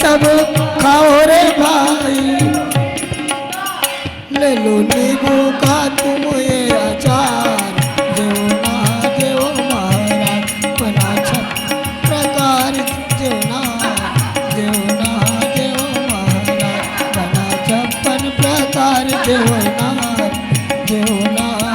सब खाओ रे भाई, ले लो नींबू का तुम ये अचार, देव ना देव महाराज बना छप्पन प्रकार, देव ना देव महाराज बना छप्पन प्रकार, देव ना देव महाराज।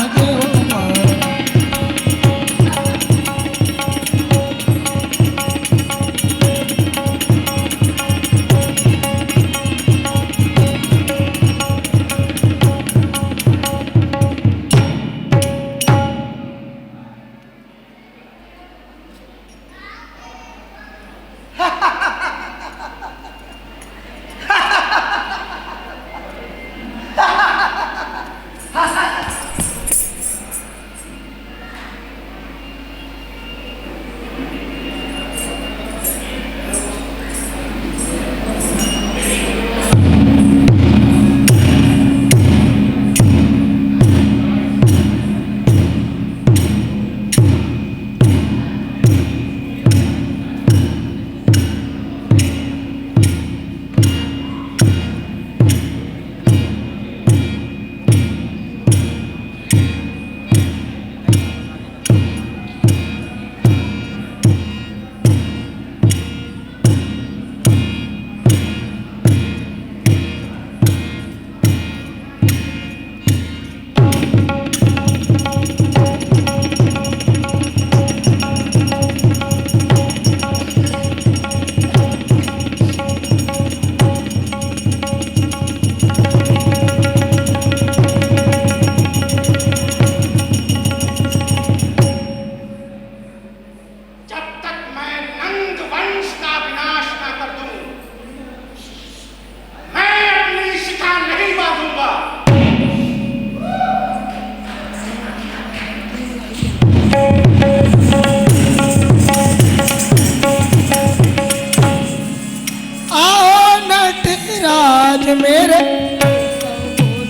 मेरे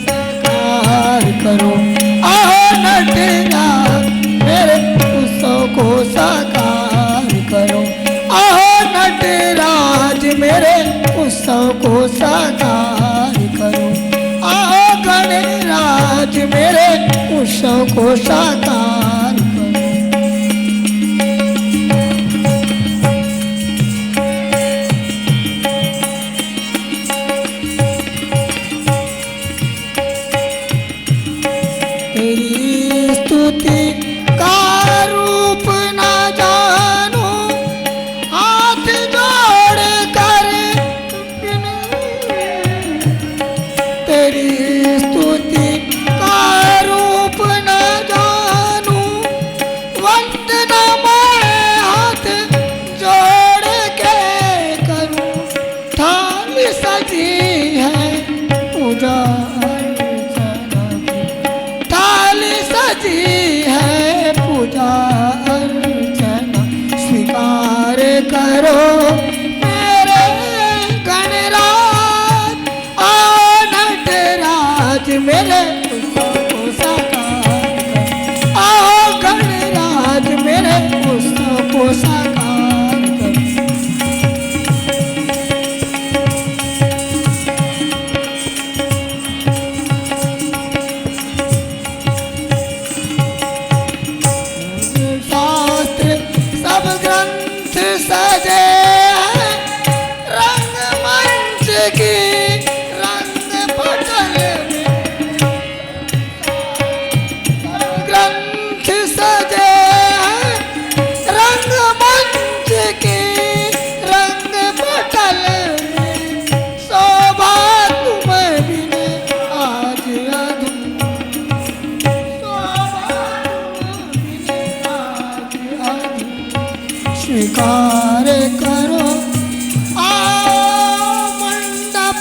साकार करो, आओ नटराज मेरे उत्सव को साकार करो, आओ नटराज मेरे उत्सव को साकार करो, आओ गणराज मेरे उत्सव को साकार करो। थाली सजी है पूजा अर्चना, स्वीकार करो मेरे गणराज, आओ नटराज मेरे उत्सव को साकार करो, आओ गणराज मेरे उत्सव को साकार करो। सजे रंगमंच की रंग पटल में, ग्रंथ सजे रंगमंच की रंग पटल में, शोभा तुम बिन आज अधूरी, शोभा तुम बिन आज अधूरी, स्वीकार करो आओ मंडप,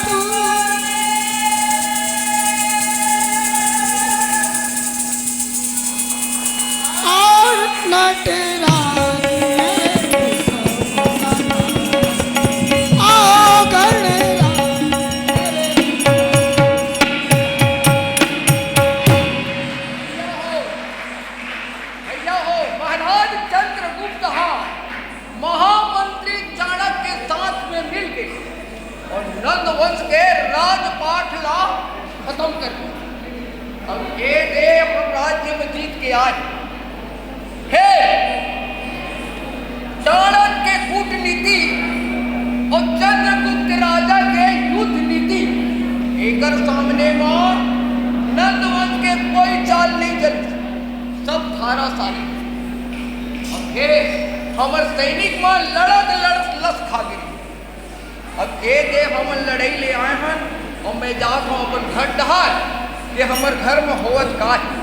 और नटराज आओ गणराज। भैया हो महाराज चंद्रगुप्त महामंत्री चाणक्य के साथ में मिलकर आए। हे चाणक्य कूटनीति और चंद्रगुप्त राजा के युद्ध नीति एकर सामने में नंदवंश के कोई चाल नहीं चली, सब धाराशाली। अब हे हमर सैनिक में लड़त लड़त लस खा गिरी। अब के दे हमन लड़ाई ले आए हैं और मैं जात हूँ अपन घर डहार कि हमर घर में होवत का है।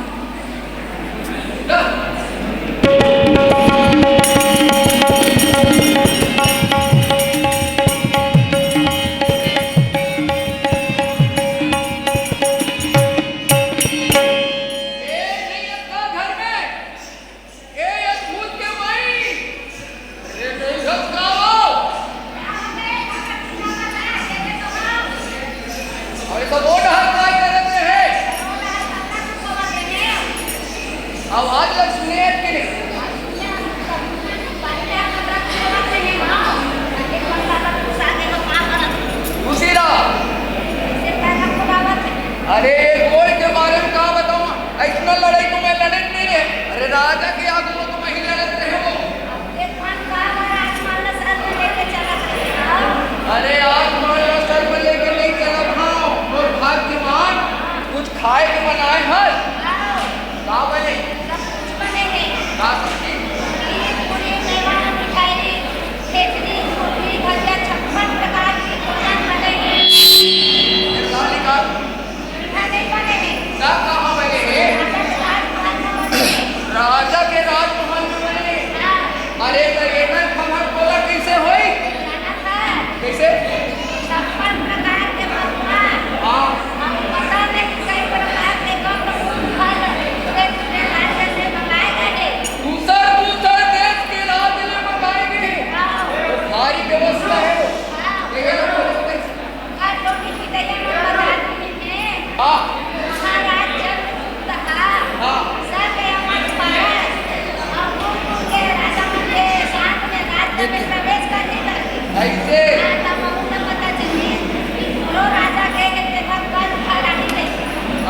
आवाज सुने कि नहीं? दूसरा अरे गोल के बारे में कहा बताऊँ? इतना लड़ाई तो मैं लड़े नहीं है। अरे राजा के आगू में तो मैं ही लड़त रहे हो। अरे आसमान में सर में लेके नहीं चला भाव और भाग्यवान कुछ खाए के बनाए हैं का बने का सब्जी कहाँ बने हैं? राजा के राजमहल में बने। अरे करिएगा खबर बोला कैसे हुई? कैसे? हाँ दूसर देश के राज में मंगाएंगे। भारी व्यवस्था है वो।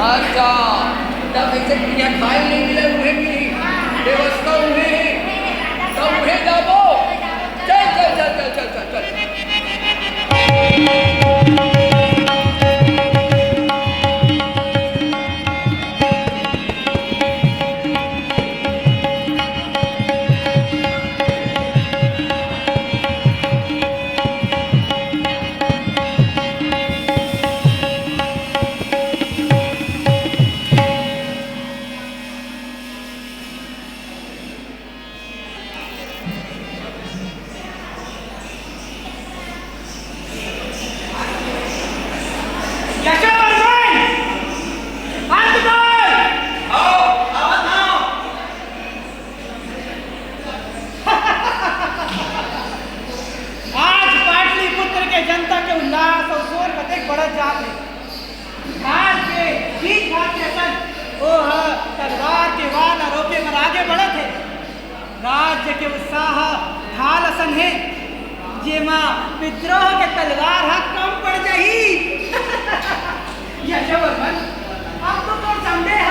अच्छा तब ऐसे क्रिया खाए नहीं मिले उन्हें मिली व्यवस्था उन्हें है तब उन्हें जाओ। चल चल चल चल चल चल चल राज्य के उत्साह ढाल असन है जेमा विद्रोह के तलवार हा कम पड़ जाही। यशोवर्मन अब तो संदेह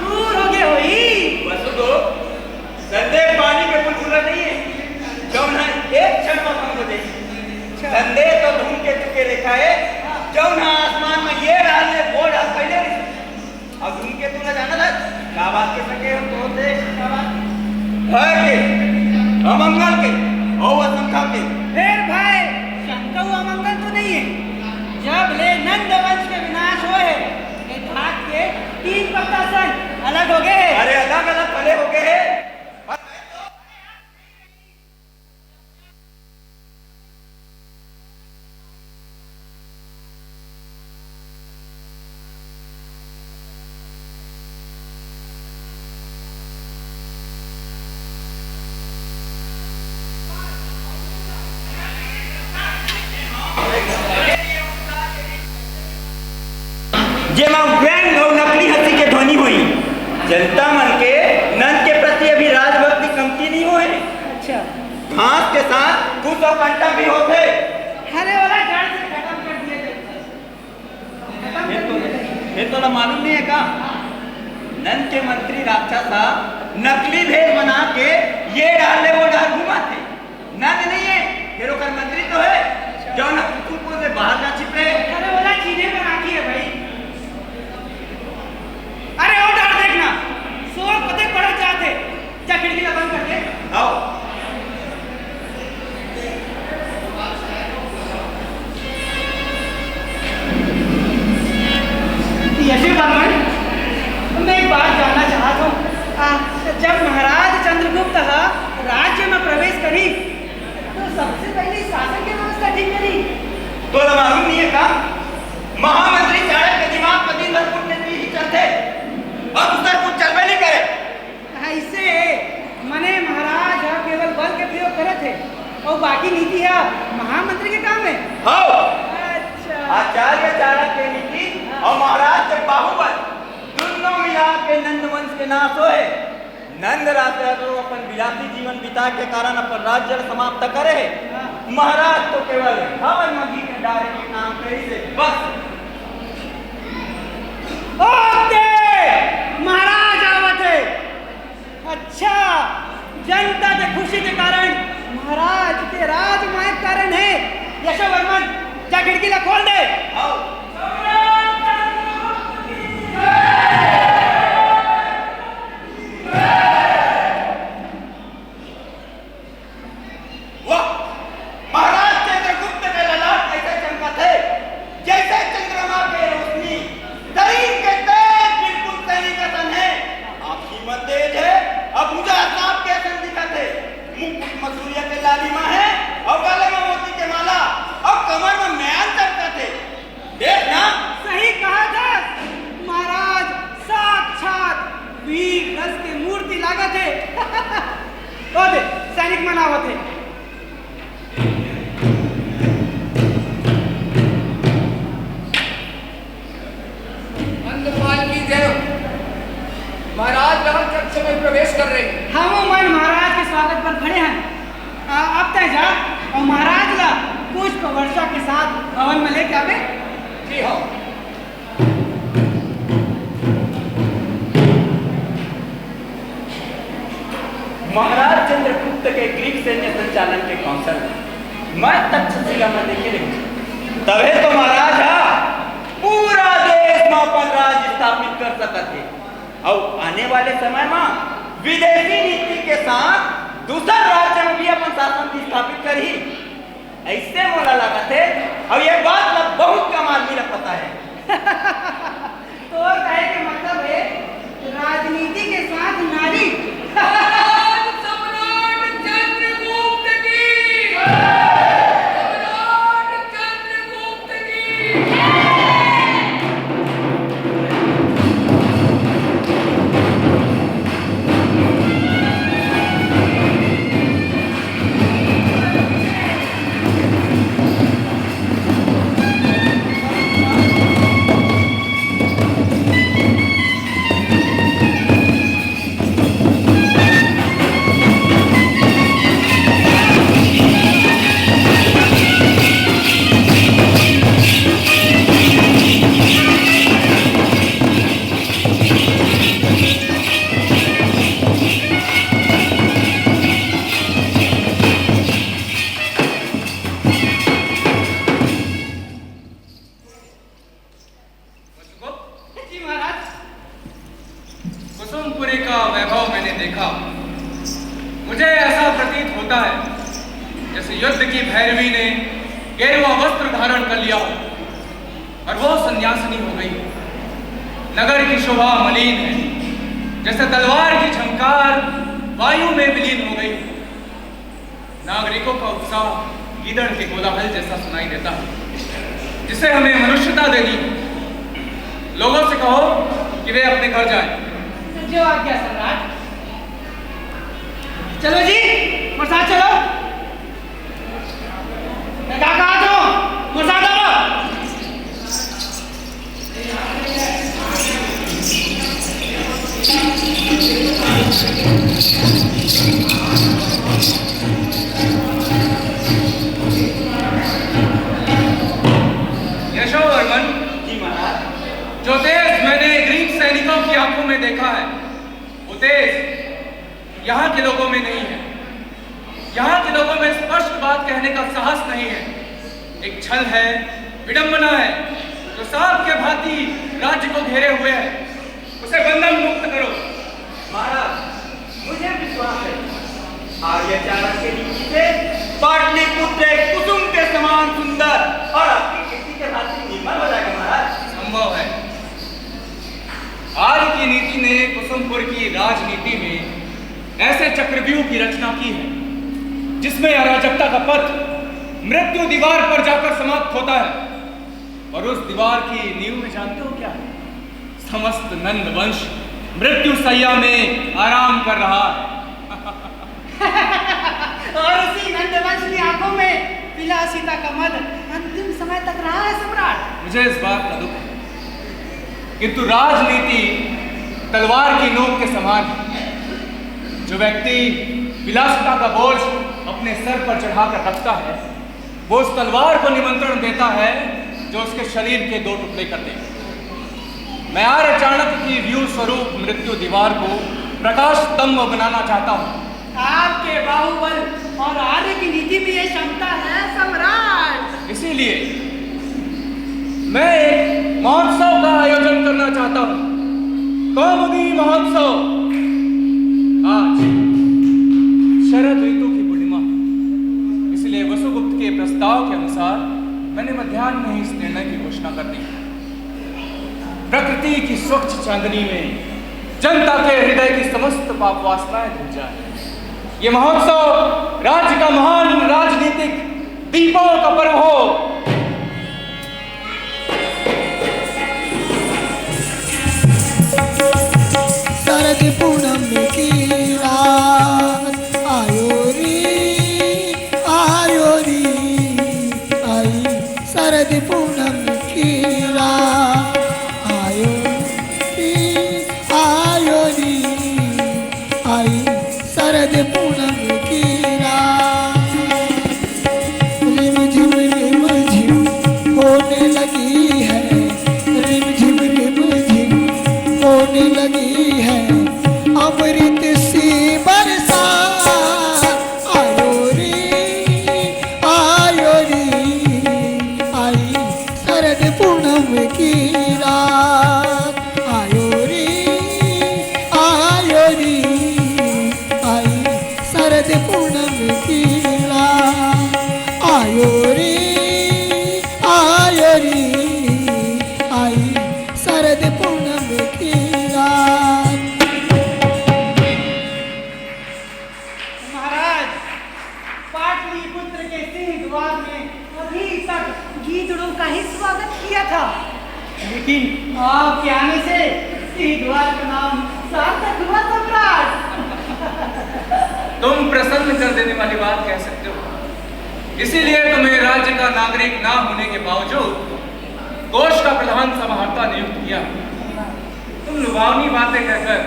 दूर हो गए होई। वसु तो संदेह पानी के बुलबुला नहीं है जो ना एक क्षण में भंग हो जाएगी। संदेह तो धूमकेतु के रेखा है जो ना आसमान में ये डाल ले वो डाल पहले नहीं। अब धूमकेतु ना जाना था क्या बात के सके हम तो देख क्या बात भय के अमंगल के और असंख्या के फिर भाई शंका अमंगल तो नहीं है। जब ले नंद वंश के विनाश हुए ये धाक के 3 पत्ता सन अलग हो गए। अरे अलग अलग पले हो गए हैं। जेमा व्यंग और नकली हंसी के ध्वनि हुई जनता मन के नंद के प्रति अभी राजभक्ति कमती नहीं हुए। अच्छा घास के साथ कुछ और कंटा भी होते हरे वाला जड़ से खत्म कर दिए ये तो ना मालूम नहीं है का नंद के मंत्री राक्षस नकली भेद बना के ये डाले वो डाल घुमा थे। नंद नहीं है, हेरो कर मंत्री तो है जो ना कुकुर से बाहर ना छिपे। अरे बोला चीने में राखी है भाई। अरे और डर देखना, सोल पते पड़ जाते। जा खिड़की का बंद करके आओ। यशवी ब्राह्मण, मैं एक बात जानना चाहता हूँ। जब महाराज चंद्रगुप्त राज्य में प्रवेश करी तो सबसे पहले शासन की व्यवस्था ठीक करी। तो मालूम नहीं है का महामंत्री चाणक्य के दिमाग में दिन भर फुटने ही चलते और उस पर कुछ चलबे नहीं करे। ऐसे मने महाराज केवल बल के प्रयोग करे थे और बाकी नीति है महामंत्री के काम में। हाँ, अच्छा, आचार्य चाणक्य की नीति और महाराज के बाहुबल दोनों मिला के नंद वंश के नाश होए। नंद राजा तो अपन विलासी जीवन बिता के कारण अपन राज्य समाप्त करे। महाराज तो केवल हवन मगी के डारे के नाम पे ही से बस। महाराज आवत है। अच्छा, जनता के खुशी के कारण महाराज के राजमार्ग कारण है। यशोवर्मन, जा खिड़की ला खोल दे। महाराज चंद्रगुप्त के ललाट ऐसे चमका थे जैसे चंद्रमा के रोशनी। शरीर के तेज बिल्कुल सैनिकतन है। आँखी में तेज है, अब मुझे सांप के सन दिखाते। मुकुट मसूरिया के लालिमा है और गले में मोती के माला और कमर में म्यान चमकाते। देखना सही कहा था महाराज, साक्षात वीर रस के मूर्ति लागत है। तो दे सैनिक मनावत है। की जय हो। महाराज राम कक्ष में प्रवेश कर रहे हैं। हम मन महाराज के स्वागत पर खड़े हैं। अब तय जा और महाराज ला पुष्प वर्षा के साथ भवन में लेके आवे। जी हाँ। महाराज चंद्रगुप्त के ग्रीक सैन्य संचालन के कौशल मैं तक्षशिला में देखे रही। तबे तो महाराज पूरा देश में अपन राज स्थापित कर सकते और आने वाले समय में विदेशी नीति के साथ दूसरा राज्य में भी अपन शासन स्थापित करी। ऐसे मोला लगा थे और ये बात बहुत कमाल मिला पता है। तो कहे के मतलब है राजनीति के साथ नारी। कुसुमपुरी का वैभव मैंने देखा। मुझे ऐसा प्रतीत होता है जैसे युद्ध की भैरवी ने गेरुआ वस्त्र धारण कर लिया हो और वो सन्यासिनी हो गई। नगर की शोभा मलिन है, जैसे तलवार की झंकार वायु में विलीन हो गई। नागरिकों का उत्साह गीदड़ के कोलाहल जैसा सुनाई देता है, जिसे हमें मनुष्यता देनी है। लोगों से कहो कि वे अपने घर जाएं। जो आज्ञा सम्राट। चलो जी, मेरे साथ चलो। मैं क्या कहा तो मेरे साथ आओ। यशोवर्मन, जी महाराज। जो तेज मैंने ग्रीक सैनिकों की आंखों में देखा है यहाँ के लोगों में नहीं है। यहाँ के लोगों में स्पष्ट बात कहने का साहस नहीं है। एक छल है, विडंबना है जो सांप के भांति राज्य को घेरे हुए है। उसे बंधन मुक्त करो। महाराज, मुझे विश्वास है आर्य चाणक्य की नीति से पाटलिपुत्र एक कुसुम के समान सुंदर और आपकी कीर्ति के भांति निर्मल हो जाएगा। महाराज, संभव है। आर्य की नीति ने कुसुमपुर की राजनीति में ऐसे चक्रव्यूह की रचना की है जिसमें अराजकता का पथ मृत्यु दीवार पर जाकर समाप्त होता है। और उस दीवार की नींव में जानते हो क्या है? समस्त नंद वंश मृत्यु सैया में आराम कर रहा है। और उसी नंदवंश की आंखों में विलासिता का मद अंतिम समय तक रहा है सम्राट। मुझे इस बात का दुख है, किंतु राजनीति तलवार की नोक के समान है। जो व्यक्ति विलासिता का बोझ अपने सर पर चढ़ाकर रखता है, वो उस तलवार को निमंत्रण देता है जो उसके शरीर के दो टुकड़े कर दे। मैं आर्य चाणक्य की व्यू स्वरूप मृत्यु दीवार को प्रकाश स्तंभ बनाना चाहता हूँ। आपके बाहुबल और आर्य की नीति में ये क्षमता है सम्राट। इसीलिए मैं एक महोत्सव का आयोजन करना चाहता हूँ, कौमुदी महोत्सव। आज शरद ऋतु की पूर्णिमा, इसलिए वसुगुप्त के प्रस्ताव के अनुसार मैंने मध्याह्न में ही इस निर्णय की घोषणा कर दी। प्रकृति की स्वच्छ चांदनी में जनता के हृदय की समस्त पाप वासनाएं धुल जाए। ये महोत्सव राज्य का महान राजनीतिक दीपों का पर्व हो। शरद पूनम की रात आयो री आई। शरद पूनम की रात आयो री आई। शरद पूनम की रात रिम झिम होने लगी है। रिम झिम होने लगी है। अमृत सी बरसात आयो रे आई। शरद पूनम की रात आयो रे आई। शरद पूनम की रात आयो रे आई। शरद पूनम की रात। महाराज, पाटलिपुत्र के सिंह द्वार में अभी तक गीदड़ों का ही स्वागत किया था, लेकिन आपके आने से सिंह द्वार का नाम सार्थक हुआ सम्राट। तुम प्रसन्न कर देने वाली बात कह सकते हो। इसीलिए तुम्हें राज्य का नागरिक ना होने के बावजूद कोष का प्रधान समाहर्ता नियुक्त किया। तुम लुभावनी बातें कहकर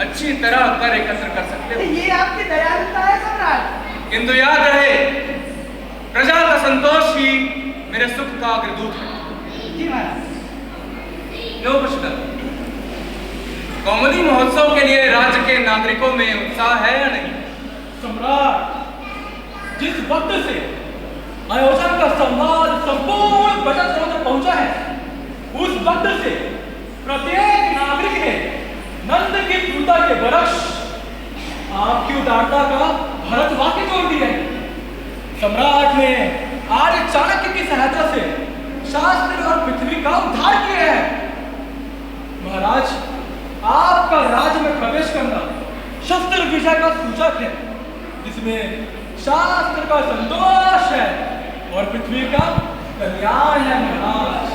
अच्छी तरह कर एकत्र कर सकते हो। ये आपकी दयालुता है सम्राट। किंतु याद रहे, प्रजा का संतोष ही मेरे सुख का अग्रदूत है। जी महाराज। लो पुष्कर, कौमुदी महोत्सव के लिए राज्य के नागरिकों में उत्साह है या नहीं? सम्राट, जिस वक्त से आयोजन का संवाद संपूर्ण बचत तक पहुंचा है, उस वक्त से प्रत्येक नागरिक ने नंद की पूता के बरस आपकी उदारता का भरत वाक्य जोड़ दिया है। सम्राट ने आर्य चाणक्य की सहायता से शास्त्र और पृथ्वी का उद्धार किया है। महाराज, आपका राज्य में प्रवेश करना शस्त्र विजय का सूचक है, जिसमें शास्त्र का संतोष है और पृथ्वी का कल्याण है। महाराज,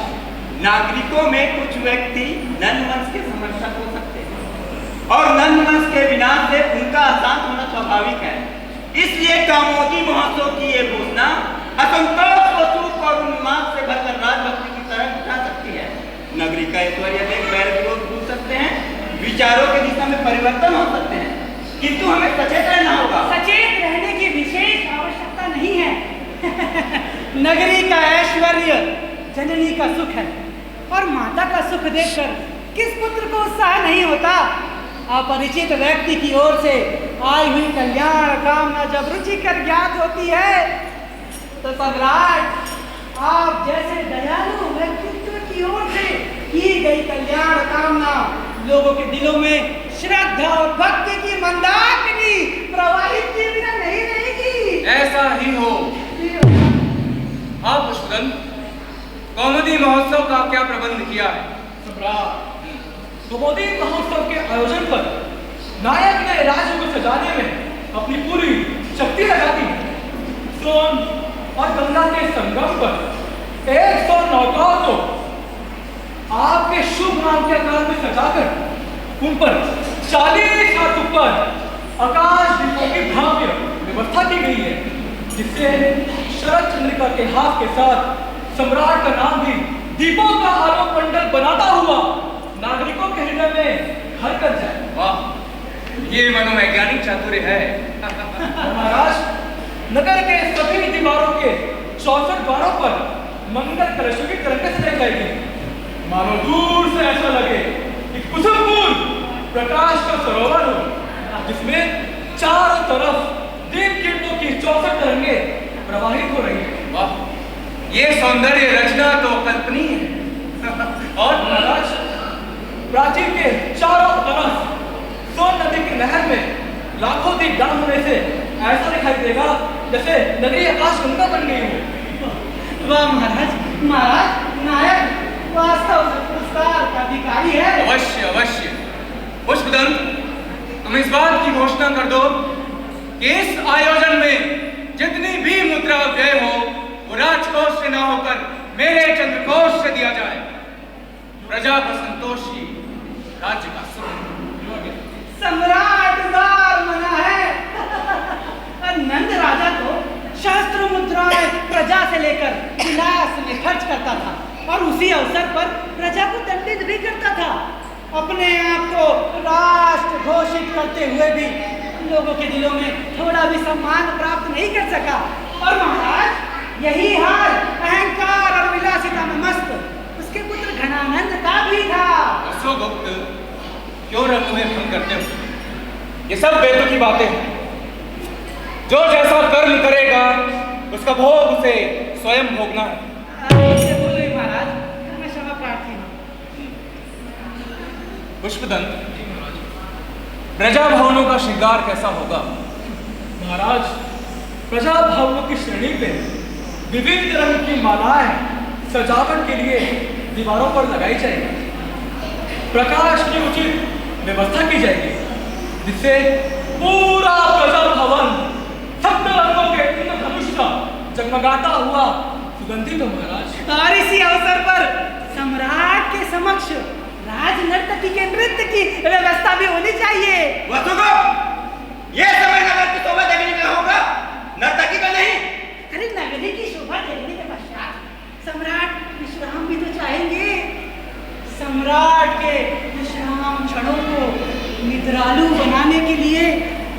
नागरिकों में कुछ व्यक्ति नंदवंश के समर्थक हो सकते हैं और नंदवंश के विनाश से उनका अशांत होना स्वाभाविक है। इसलिए कौमुदी महोत्सव की ये घोषणा असंतोष को सुख और उन्माद से भरकर राजभक्ति की तरफ उठा सकती है। नगरी का ऐश्वर्य देख बैर विरोध भूल सकते हैं, विचारों की दिशा में परिवर्तन हो सकते हैं, किंतु हमें सचेत रहना होगा। सचेत रहने की विशेष आवश्यकता नहीं है। नगरी का ऐश्वर्य जननी का सुख है और माता का सुख देखकर किस पुत्र को उत्साह नहीं होता। अपरिचित व्यक्ति की ओर से आई हुई कल्याण कामना जब रुचिकर ज्ञात होती है तो सम्राट आप जैसे दयालु व्यक्तित्व की ओर से की गई कल्याण कामना लोगों के दिलों में श्रद्धा और भक्ति की मंदाकिनी प्रवाहित किए बिना नहीं रहेगी। ऐसा ही हो। हाँ पुष्पदन, कौमुदी महोत्सव का क्या प्रबंध किया है? सम्राट, कौमुदी महोत्सव के आयोजन पर नायक ने राज्य को सजाने में अपनी पूरी शक्ति लगा दी। सोन और गंगा के संगम पर 100 नौकाओं को आपके शुभ नाम के आकार में सजाकर उन पर 40 हाथ ऊपर आकाश दीपों की भव्य व्यवस्था की गई है, जिससे शरद चंद्रिका के हाथ के साथ सम्राट का नाम भी दीपों का आलोक मंडल बनाता हुआ नागरिकों के हृदय में घर कर जाए। वाह, ये मनोवैज्ञानिक चातुर्य है। महाराज, नगर के सभी दीवारों के 64 द्वारों पर मंगल कलशों की तरंगें सजाई जाएगी। मानो दूर से ऐसा लगे कि कुसुमपूर्ण प्रकाश का सरोवर हो, जिसमें चारों तरफ दीप किरणों की 64 तरंगें प्रवाहित हो रही है। वाह, ये सौंदर्य रचना तो अकल्पनीय है। और महाराज, प्राचीन के चारों तरफ सोन नदी की नहर में लाखों दीप दान होने से ऐसा दिखाई देगा जैसे नगरी आकाश गंगा बन गई हो। वाह महाराज, महाराज नायक वास्तव में पुरस्कार का अधिकारी है। अवश्य अवश्य। पुष्पदन, तुम इस बात की घोषणा कर दो कि इस आयोजन में जितनी भी मुद्रा व्यय हो वो राजकोष से ना होकर मेरे चंद्रकोष से दिया जाए। प्रजा का संतोष ही राज्य का सुख। सम्राट उदार मना है। नंद राजा तो शास्त्र मुद्राएं प्रजा से लेकर विलास में खर्च करता था और उसी अवसर पर प्रजा को दंडित भी करता था। अपने आप को राष्ट्र घोषित करते हुए भी लोगों के दिलों में थोड़ा भी सम्मान प्राप्त नहीं कर सका। और महाराज, यही हाल अहंकार और विलासिता में मस्त उसके पुत्र घनानंद का भी था। अश्वगुप्त, क्यों रंग में भंग करते हो? ये सब वेदों की बातें हैं। जो जैसा कर्म करेगा उसका भोग उसे स्वयं भोगना है। महाराज, मैं क्षमा प्रार्थी हूँ। पुष्पदन, प्रजा भवनों का श्रृंगार कैसा होगा? महाराज, प्रजा भवनों की श्रेणी पे विविध रंग की मालाएं सजावट के लिए दीवारों पर लगाई जाएगी। प्रकाश की उचित व्यवस्था की जाएगी, जिससे पूरा प्रजा भवन सप्त रंगों के इंद्रधनुष का जगमगाता हुआ सुगंधित हो। महाराज, और इसी अवसर पर सम्राट के समक्ष राज नर्तकी के नृत्य की व्यवस्था भी होनी चाहिए। ये समय नगर की शोभा देखने का होगा, नर्तकी का नहीं। अरे नगरी की शोभा देखने के पश्चात सम्राट विश्राम भी तो चाहेंगे। सम्राट के विश्राम क्षणों को निद्रालु बनाने के लिए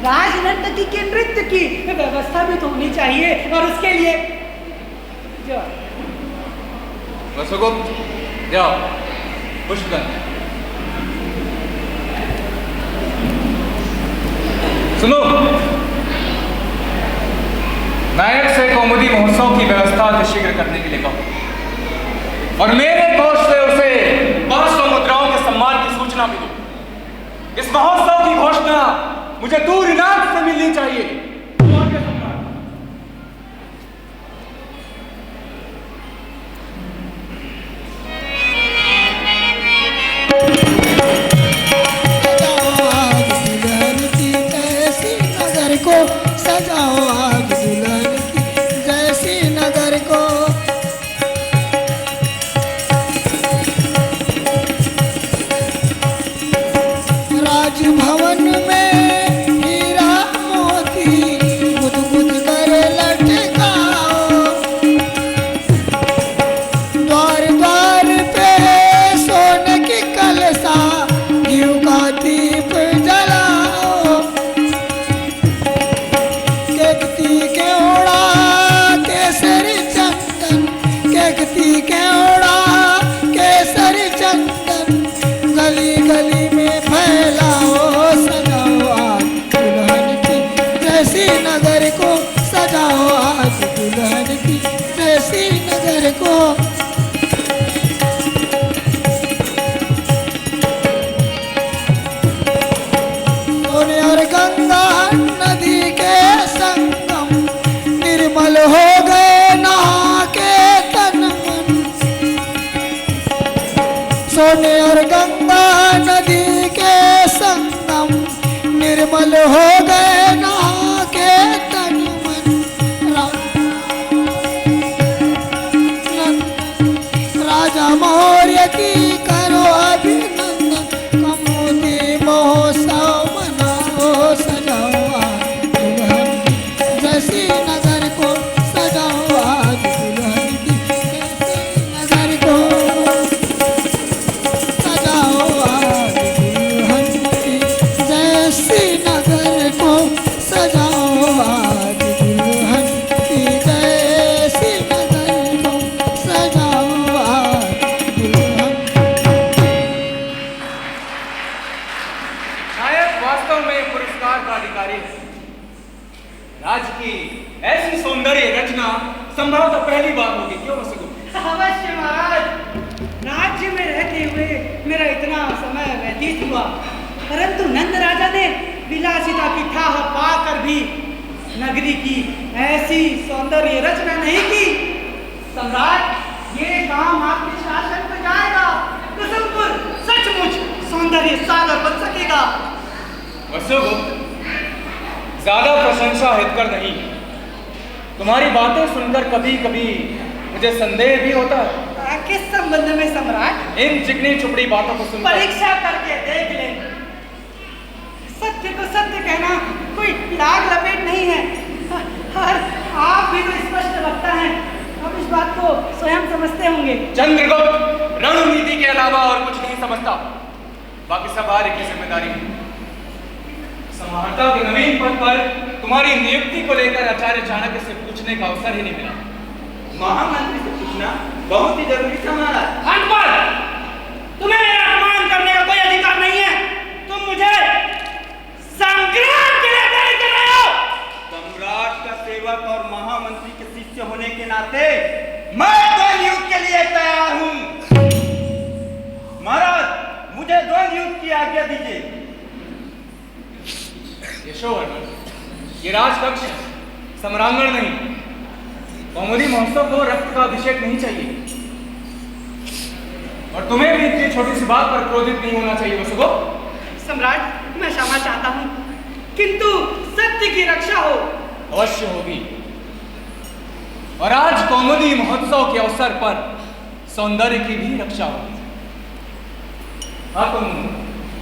राज नर्तकी के नृत्य की व्यवस्था भी तो होनी चाहिए। और उसके लिए जो वसुगुप्त, जाओ। पुष्पदन, सुनो, नायक से कौमुदी महोत्सव की व्यवस्था शीघ्र करने के लिए कहो और मेरे कोष से उसे 500 मुद्राओं के सम्मान की सूचना भी दो। इस महोत्सव की घोषणा मुझे दूर इनाम से मिलनी चाहिए। सजाओ आग दुल्हन की जैसी नगर को। राजभवन में हीरा मोती गुद गुद कर लटकाओ। द्वार द्वार पे सोने की कलसा घी का दीप जलाओ। केसरी चंदन गली गली में फैलाओ। नगर को सोने और गंगा नदी के संगम निर्मल हो गए नहा के तन मन। सोने और गंगा नदी के संगम निर्मल हो गए नहा के तन मन। राजा मौर्य की करो अभिनंदन, कमोदी महोत्सव मनाओ, सजाओ आज दुल्हन की जैसी नगर को, सजाओ आज दुल्हन की जैसी नगर को, सजाओ आज दुल्हन की जैसी नगर को, सजाओ आज दुल्हन की जैसी नगर को, सजाओ आज दुल्हन। नायक वास्तव में पुरस्कार का अधिकारी है। राज्य की ऐसी सौंदर्य रचना संभवतः पहली बार होगी, क्यों वसुगुप्त? अवश्य महाराज, राज्य में रहते हुए मेरा इतना समय व्यतीत हुआ, परंतु नंद राजा ने विलासिता की ठाह पाकर भी नगरी की ऐसी सौंदर्य रचना नहीं की। सम्राट, ये काम आपके शासन में जाएगा, कुसुमपुर सचमुच सौंदर्य सागर बन सकेगा। वसुगुप्त, ज्यादा प्रशंसा हितकर नहीं। तुम्हारी बातें सुनकर कभी कभी मुझे संदेह भी होता है। किस संबंध में सम्राट? इन चिकनी चुपड़ी बातों को सुनकर परीक्षा करके देख ले। सत्य को सत्य कहना कोई लाग लपेट नहीं है, और आप भी तो स्पष्ट वक्ता हैं, आप इस बात को स्वयं समझते होंगे। चंद्रगुप्त रणनीति के अलावा और कुछ नहीं समझता, बाकी सब आर्य की जिम्मेदारी है। समाहर्ता के नवीन पद पर तुम्हारी नियुक्ति को लेकर आचार्य चाणक्य से पूछने का अवसर ही नहीं मिला। महामंत्री से पूछना बहुत ही जरूरी था महाराज। अनपढ़, तुम्हें मेरा अपमान करने का कोई अधिकार नहीं है। तुम मुझे संग्राम के लिए तैयार कर रहे हो। सम्राट का सेवक और महामंत्री के शिष्य होने के नाते मैं द्वंद्व युद्ध के लिए तैयार हूँ। महाराज, मुझे द्वंद्व युद्ध की आज्ञा दीजिए। यशोवर्मन, ये राजकक्ष है, सम्रांगण नहीं। कौमुदी महोत्सव को रक्त का अभिषेक नहीं चाहिए, और तुम्हें भी इतनी छोटी सी बात पर क्रोधित नहीं होना चाहिए वसुगुप्त। सम्राट, मैं क्षमा चाहता हूँ, किंतु सत्य की रक्षा हो। अवश्य होगी, और आज कौमुदी महोत्सव के अवसर पर सौंदर्य की भी रक्षा होगी। हाँ, तुम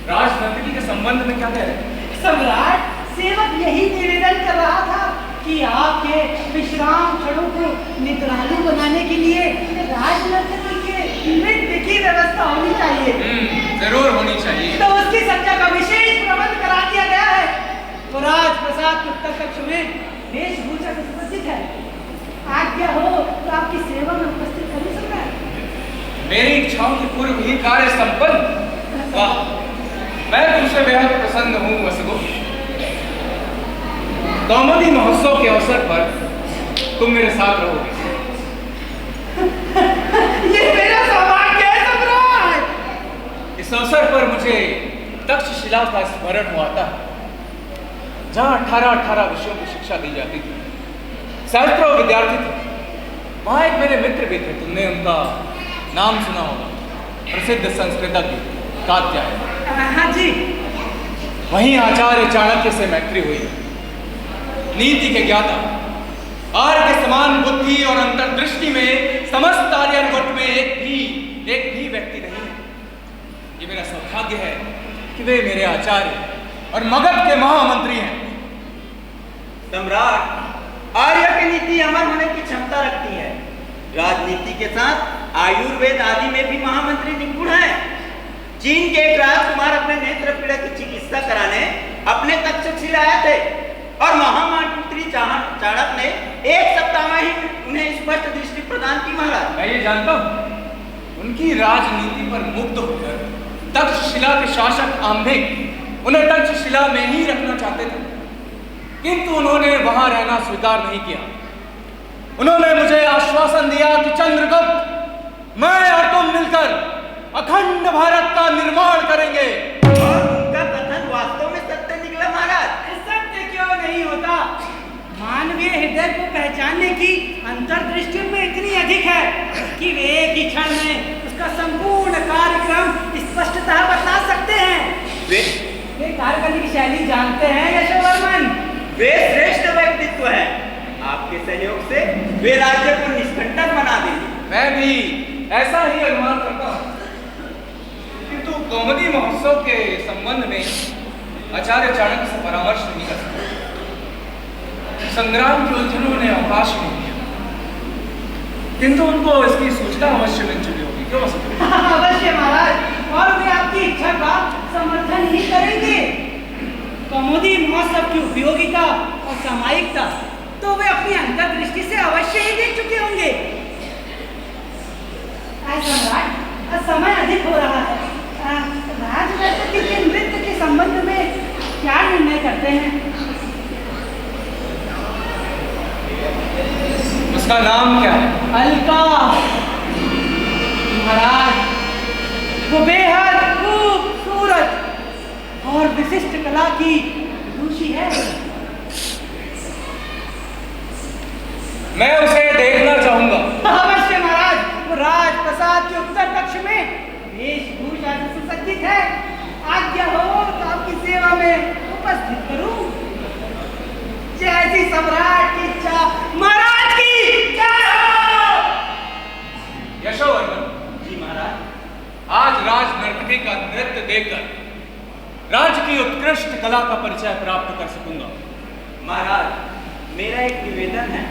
राजनर्तकी के संबंध में क्या कह रहे हैं? सम्राट, सेवक यही निवेदन कर रहा था कि आपके विश्राम क्षणों को निद्रालु बनाने के लिए राजनर्तकी के नृत्य की व्यवस्था होनी चाहिए। जरूर होनी चाहिए। तो उसकी सज्जा का विशेष प्रबंध करा दिया गया है। तो राजप्रसाद के उत्तर कक्ष में वेशभूषा से सुसज्जित है। आज्ञा हो तो आपकी सेवा में उपस्थित कर सकता है। मेरी इच्छाओं के पूर्व ही कार्य संपन्न। वाह, मैं तुमसे बेहद प्रसन्न हूँ वसुगुप्त। कौमुदी महोत्सव के अवसर पर तुम मेरे साथ रहोगे। ये मेरा सौभाग्य है सम्राट। इस अवसर पर मुझे तक्षशिला का स्मरण हुआ था, जहाँ 18 विषयों की शिक्षा दी जाती थी। सहस्त्रों विद्यार्थी थे। वहाँ एक मेरे मित्र भी थे, तुमने उनका नाम सुना होगा, प्रसिद्ध संस्कृतज्ञ कात्यायन। हाँ जी। वहीं आचार्य चाणक्य से मैत्री हुई। नीति के ज्ञाता, आर्य के समान बुद्धि और अंतर्दृष्टि में समस्त आर्यवर्त में एक भी व्यक्ति नहीं है। ये मेरा सौभाग्य है कि वे मेरे आचार्य और मगध के महामंत्री हैं। सम्राट, आर्य की नीति अमर होने की क्षमता रखती है। राजनीति के साथ आयुर्वेद आदि में भी महामंत्री निपुण है। चीन के एक राजकुमार अपने नेत्र पीड़ा की चिकित्सा कराने अपने तक्षशिला आए थे, और महामंत्री चाणक्य ने 1 सप्ताह में ही उन्हें स्पष्ट दृष्टि प्रदान की। महाराज, मैं ये जानता हूँ, उनकी राजनीति पर मुग्ध होकर तक्षशिला के शासक आम्भिक उन्हें तक्षशिला में ही रखना चाहते थे, किंतु उन्होंने वहां रहना स्वीकार नहीं किया। उन्होंने मुझे आश्वासन दिया कि चंद्रगुप्त, मैं और तुम मिलकर अखंड भारत का निर्माण करेंगे। और उनका कथन वास्तव में सत्य निकला महाराज। सत्य क्यों नहीं होता? मानवीय हृदय को पहचानने की अंतर्दृष्टि में इतनी अधिक है कि वे एक ही क्षण में उसका संपूर्ण कार्यक्रम स्पष्टतः बता सकते हैं। वे कार्य करने की शैली जानते हैं यशोवर्मन। वे श्रेष्ठ व्यक्तित्व है। आपके सहयोग से वे राज्य को निष्कंटक बना देंगे। मैं भी ऐसा ही अनुमान करता हूँ, किंतु कौमुदी महोत्सव के संबंध में आचार्य चाणक्य से परामर्श नहीं कर सकते। संग्राम के उलझनों ने अवकाश नहीं दिया, किंतु उनको इसकी सूचना अवश्य मिल चुकी होगी। क्यों अवश्य महाराज, और वे आपकी इच्छा का समर्थन ही करेंगे। कौमुदी महोत्सव की उपयोगिता और सामायिकता तो वे अपनी अंतर्दृष्टि से अवश्य ही देख चुके होंगे। सम्राट, समय अधिक हो रहा है। राजनर्तकी के नृत्य के संबंध में क्या निर्णय करते हैं? उसका नाम क्या है? अलका। महाराज, वो बेहद खूबसूरत और विशिष्ट कला की रुचि है। मैं उसे देखना चाहूंगा। अवश्य महाराज, वो राजप्रसाद के उत्तर कक्ष में वेशभूषा से सुसज्जित है। आज्ञा हो तो आपकी सेवा में उपस्थित करूं। जैसी सम्राट की इच्छा, महाराज की जय हो। यशोवर्मन जी महाराज। आज राज नर्तकी का नृत्य देखकर राज्य की उत्कृष्ट कला का परिचय प्राप्त कर सकूंगा। महाराज, मेरा एक निवेदन है।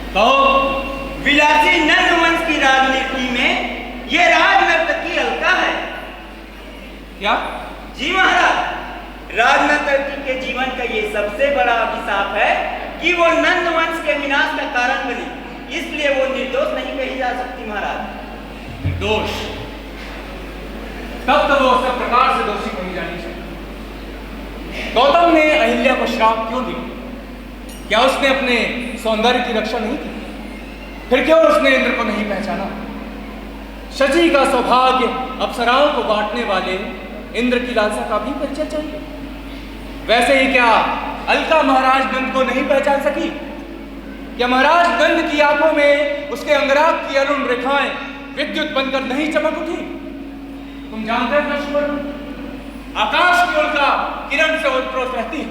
तो विलासी नंदवंश की राजनीति में ये राजनर्तकी अलका है। क्या? जी महाराज, राजनर्तकी के जीवन का ये सबसे बड़ा अभिशाप है कि वो नंदवंश के विनाश का कारण बनी, इसलिए वो निर्दोष नहीं कही जा सकती महाराज। निर्दोष? तब तो वो सब प्रकार से दोषी कही जानी चाहिए। गौतम ने अहिल्या को श्राप क्यों दिया? क्या उसने अपने सौंदर्य की रक्षा नहीं की? फिर क्यों उसने इंद्र को नहीं पहचाना? शची का सौभाग्य अप्सराओं को बांटने वाले इंद्र की लालसा का भी परिचय चाहिए। वैसे ही क्या अलका महाराज नंद को नहीं पहचान सकी? क्या महाराज नंद की आंखों में उसके अंगराग की अरुण रेखाएं विद्युत बनकर नहीं चमक उठी? तुम जानते हो यशोवर्मन, आकाश की उल्का किरण से ओतप्रोत रहती है,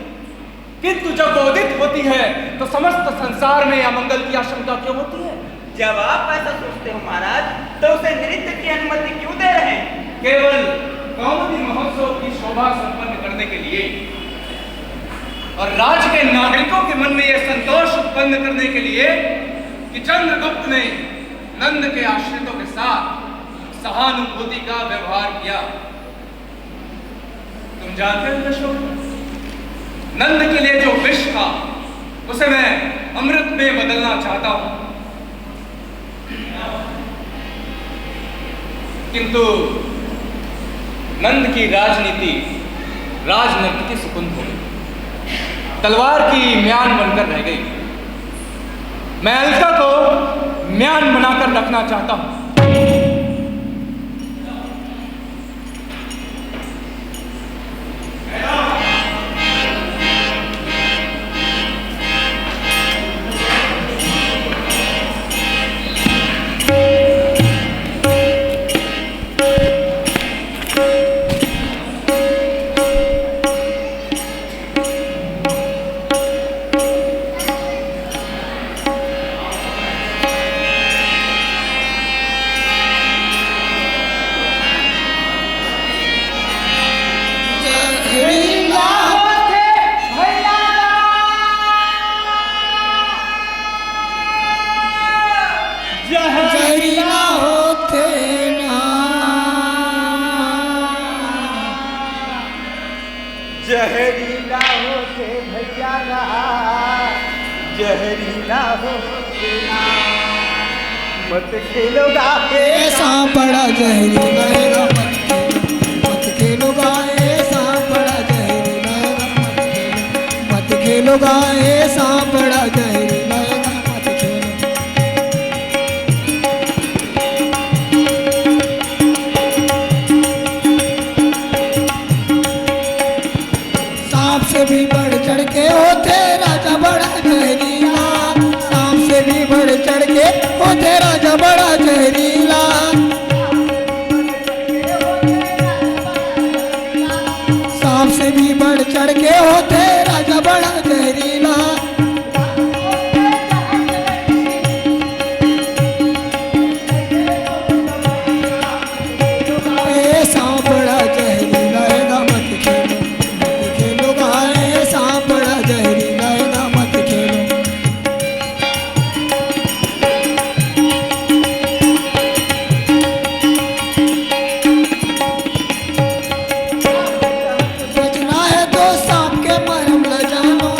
किंतु जब वो उदित होती है तो समस्त संसार में अमंगल की आशंका क्यों होती है? जब आप ऐसा सोचते हो महाराज, तो उसे नृत्य की अनुमति क्यों दे रहे हैं? केवल कौमुदी महोत्सव की शोभा संपन्न करने के लिए और राज्य के नागरिकों के मन में यह संतोष उत्पन्न करने के लिए कि चंद्रगुप्त ने नंद के आश्रितों के साथ सहानुभूति का व्यवहार किया। तुम जानते हो यशोवर्मन, नंद के लिए जो विष था उसे मैं अमृत में बदलना चाहता हूं, किंतु नंद की राजनीति राजनर्तकी से कुंद हो गई, तलवार की म्यान बनकर रह गई। मैं अलका को म्यान बनाकर रखना चाहता हूं। जहरीला होते भैया जहरीला होते मत खेलोगा ऐसा बड़ा जहरीला मत खेलोगा, ऐसा बड़ा जहरीला मत खेलोगा, ऐसा बड़ा जहरीला मत से भी बढ़ चढ़ के होते राजा बड़ा जहरीला, सांप से भी बढ़ चढ़ के होते राजा बड़ा जहरीला, सांप से भी बढ़ चढ़ के होते राजा बड़ा जहरीला। ए सांप बड़ा जहरीला है गा मत खेलो गाए, सांप बड़ा जहरीला है गा मत खेलो। बचना है तो सांप के मरम ल जानो,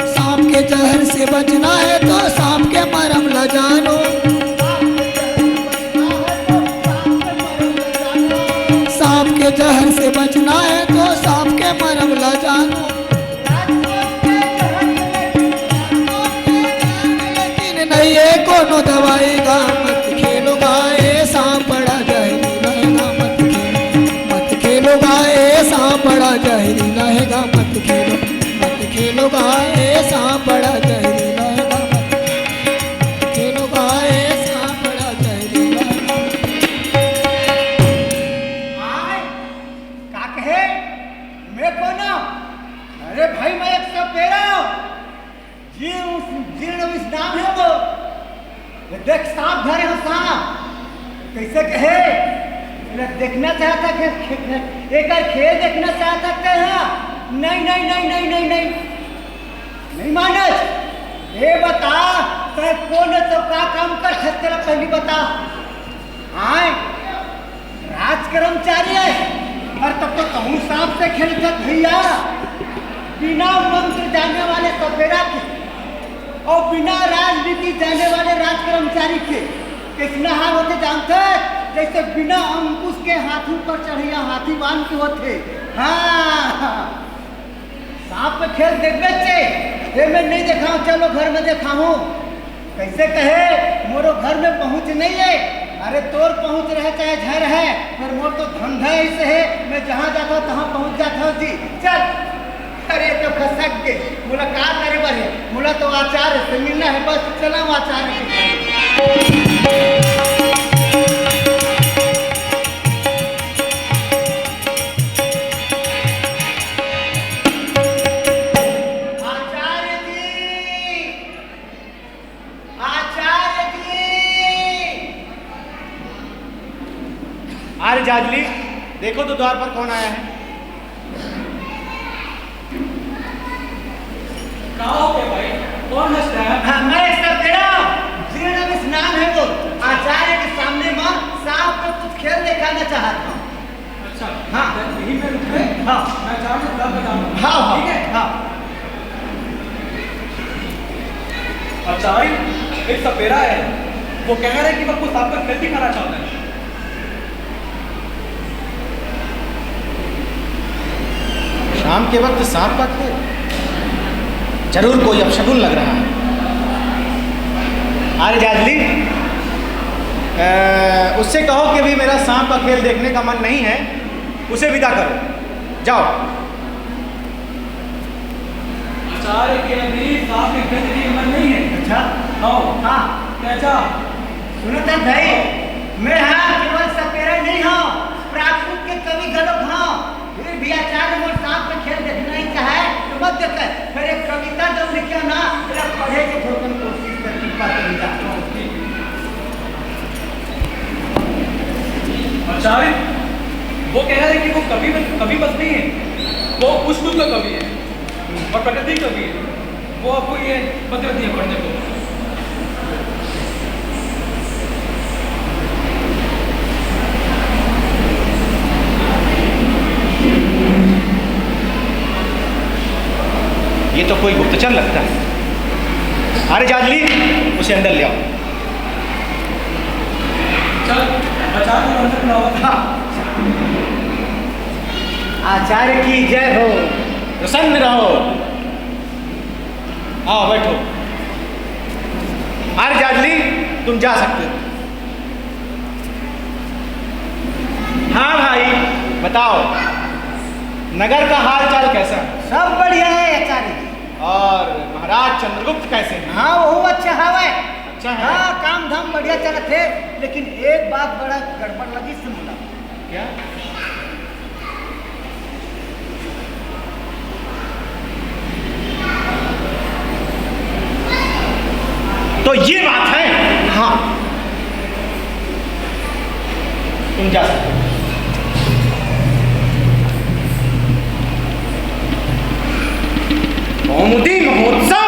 सांप के जहर से बचना है तो सांप के मरम ल जानो, सांप के जहर से बचना है तो सांप के मरम ल जानो। लेकिन नहीं है कोनो दवाई गा मत खेलो गाए, सांप बड़ा जहरीला है गा मत खेलो गाए, सांप बड़ा जहरीला है गा मत खेलो गाए, सांप बड़ा जहरीला है गा मत खेलो गाए, सांप बड़ा जहरीला है गा मत। आय, का कहे मैं कौन हूं? अरे भाई मैं एक सपेरा हूं, जीर्ण विश्राम है वो। ये देख सांप धरे हो सांप, कैसे कहे देखना चाहता है, एक खेल देखना चाहता है। नहीं नहीं नहीं नहीं नहीं नहीं नहीं मानस, ये बता तय कौन है तो का काम कर सकते ला पहली बता। आए राज कर्मचारी है और तब तो कहूँ सांप से खेलता भैया, बिना मंत्र जाने वाले सपेरा के और बिना राजनीति जाने वाले राज कर्मचारी के कितना हाल होते जानते, जैसे बिना अंकुश के हाथी पर चढ़िया हाथी बांध के होते। हाँ सांप पे खेल देख बच्चे, ये मैं नहीं देखा हूँ, चलो घर में देखा हूँ। कैसे कहे मोरो घर में पहुँच नहीं है, अरे तोर पहुँच रहे चाहे झर है, पर मोर तो धंधा ऐसे है, मैं जहाँ जाता हूँ तहाँ पहुँच जाता हूँ जी। चल अरे तो खसक के मुलाकात करे बने, मुला तो आचार्य से मिलना है, बस चला आचार्य के। अरे जाजली देखो तो द्वार पर कौन आया है। कहो के भाई कौन हंसता है? हाँ, मैं एक सपेरा जीर्ण विश्राम है वो, आचार्य के सामने मां सांप को कुछ खेल दिखाना चाहता हूँ। अच्छा हाँ। यही में रुके। हाँ। मैं जाऊँ तो तब बताऊँ। हाँ हाँ ठीक है। हाँ। आचार्य एक सपेरा है, वो कह रहा है कि वो आपको सांप का खेल दिखाना चाहता है। शाम के वक्त सांप का खेल, जरूर कोई अपशगुन लग रहा है। अरे जाजली उससे कहो कि भी मेरा सांप का खेल देखने का मन नहीं है, उसे विदा करो, जाओ। आचार्य के अभी सांप के खेल देखने का मन नहीं है। अच्छा आओ। हाँ कैसा? सुनो तो भाई, मैं हाँ केवल सपेरा नहीं हूँ, प्राकृत के कवि गलत हूँ। फिर भी आचार्य मोर सांप का खेल देखना ही चाहे तो मत देखे, फिर एक कविता जब लिखियो ना मेरा पढ़े के थोड़ी कोशिश कर कृपा कविता। आचार्य वो कह रहे हैं कि वो कवि बस नहीं है, वो पुष्प का कवि है और प्रकृति कवि है। वो आपको ये पत्र दिया पढ़ने को। ये तो कोई गुप्तचर लगता है। अरे जाजली उसे अंदर ले आओ। चल आचार्य को अंदर बुलाओ। हाँ। आचार्य की जय हो। प्रसन्न रहो, आओ बैठो। अरे जाजली तुम जा सकते हो। हाँ भाई बताओ। नगर का हाल चाल कैसा है? सब बढ़िया है आचार्य जी। और महाराज चंद्रगुप्त कैसे हैं? हाँ वो अच्छा हवा है। अच्छा है? हाँ काम धाम बढ़िया चलत है, लेकिन एक बात बड़ा गड़बड़ लगी सुनला। क्या? तो ये बात है? हाँ तुम जा सकते हो। कौमुदी महोत्सव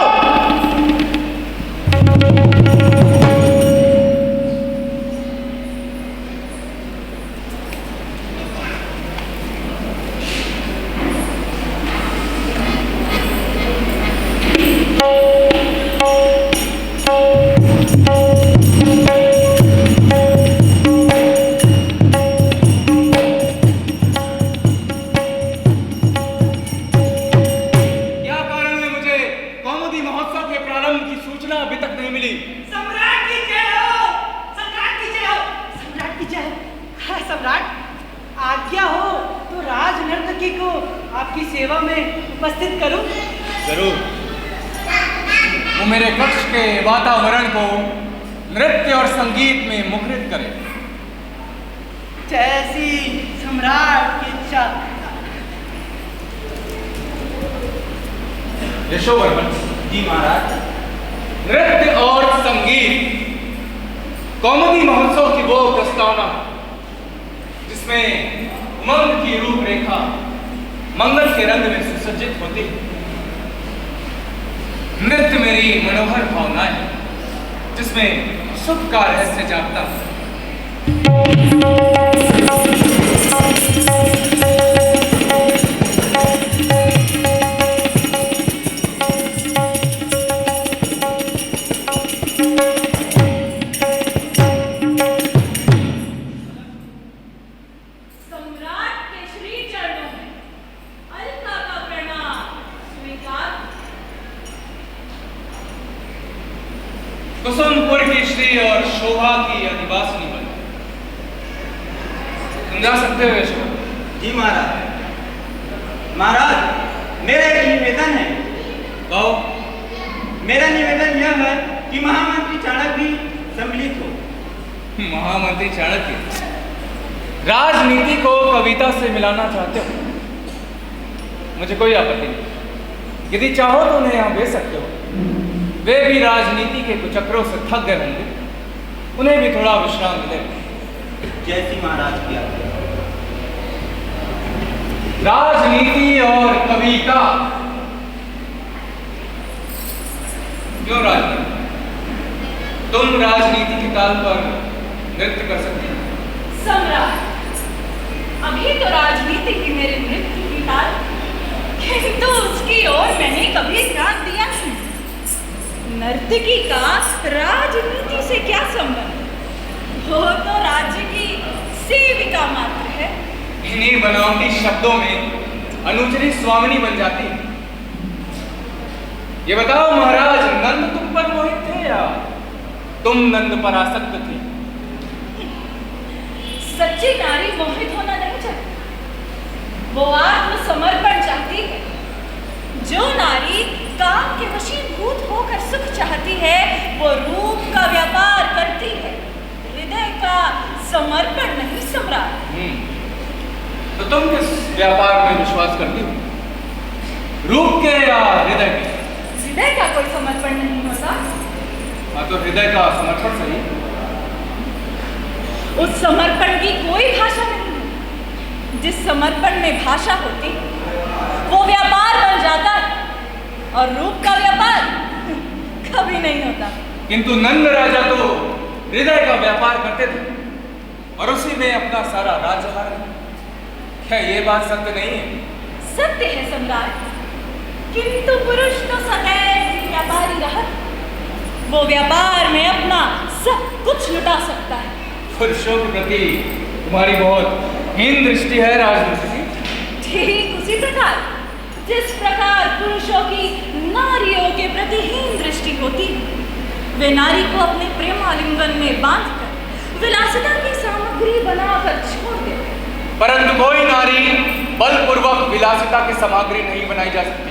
क्या कारण है मुझे कौमुदी महोत्सव के प्रारंभ की सूचना अभी तक नहीं मिली? सम्राट की जय हो, सम्राट की जय हो, सम्राट की जय हो। हाँ सम्राट, आज्ञा हो तो राज नर्तकी को आपकी सेवा में उपस्थित करूं। जरूर। वो मेरे कक्ष के वातावरण को नृत्य और संगीत में मुखरित करे। जैसी सम्राट की इच्छा। यशोवर्मन जी महाराज। नृत्य और संगीत कौमुदी महोत्सव की वो प्रस्तावना जिसमें उमंग की रूपरेखा मंगल के रंग में सुसज्जित होती है। नृत्य मेरी मनोहर भावना है जिसमें सुख का रहस्य जागता है। सम्राट के श्री चरणों में अलका का प्रणाम स्वीकार। कुसुमपुर की श्री और शोभा की अधिवासिनी बन तुम जा सकते हो यशोवर्मन। जी महाराज। महाराज मेरा एक निवेदन है। कहो। मेरा निवेदन यह है कि महामंत्री चाणक्य भी सम्मिलित हो। महामंत्री चाणक्य राजनीति को कविता से मिलाना चाहते हो? मुझे कोई आपत्ति नहीं। यदि चाहो तो उन्हें यहाँ भेज सकते हो। वे भी राजनीति के कुचक्रों से थक गए होंगे, उन्हें भी थोड़ा विश्राम मिलेगा। जैसी महाराज की आज्ञा। राजनीति और कविता। क्यों राजनीति? तुम राजनीति के ताल पर नृत्य कर सकते हो। सम्राट, अभी तो राजनीति की मेरी मृत्यु की ताल, किंतु उसकी ओर मैंने कभी ध्यान दिया नहीं। नर्तकी का राजनीति से क्या संबंध? वो तो राज्य की सेविका मात्र है। इन्हीं बनावटी शब्दों में अनुचरी स्वामिनी बन जाती है। ये बताओ महाराज, नंद तुम पर मोहित थे या तुम नंद पर आसक्त थे? सच्ची नारी मोहित होना नहीं चाहती, वो आत्मसमर्पण चाहती है। जो नारी काम के वशीभूत होकर सुख चाहती है, वो रूप का व्यापार करती है, हृदय का समर्पण नहीं। सम्राट, तो तुम किस व्यापार में विश्वास करती हो, रूप के या हृदय के? हृदय का कोई समर्पण नहीं होता। हाँ, तो हृदय का समर्पण सही। उस समर्पण की कोई भाषा नहीं है। जिस समर्पण में भाषा होती वो व्यापार बन जाता है, और रूप का व्यापार कभी नहीं होता। किंतु नंद राजा तो हृदय का व्यापार करते थे और उसी में अपना सारा राज्यभार। क्या ये बात सत्य नहीं है? सत्य है सम्राट, किंतु पुरुष तो सदैव व्यापारी रहा। वो व्यापार में अपना सब कुछ लुटा सकता है। पुरुषों के प्रति तुम्हारी बहुत हीन दृष्टि है राजनीति की। ठीक उसी प्रकार जिस प्रकार पुरुषों की नारियों के प्रति हीन दृष्टि होती है। वे नारी को अपने प्रेम आलिंगन में बांधकर विलासिता की सामग्री बनाकर छोड़ देते। परंतु कोई नारी बलपूर्वक विलासिता की सामग्री नहीं बनाई जा सकती।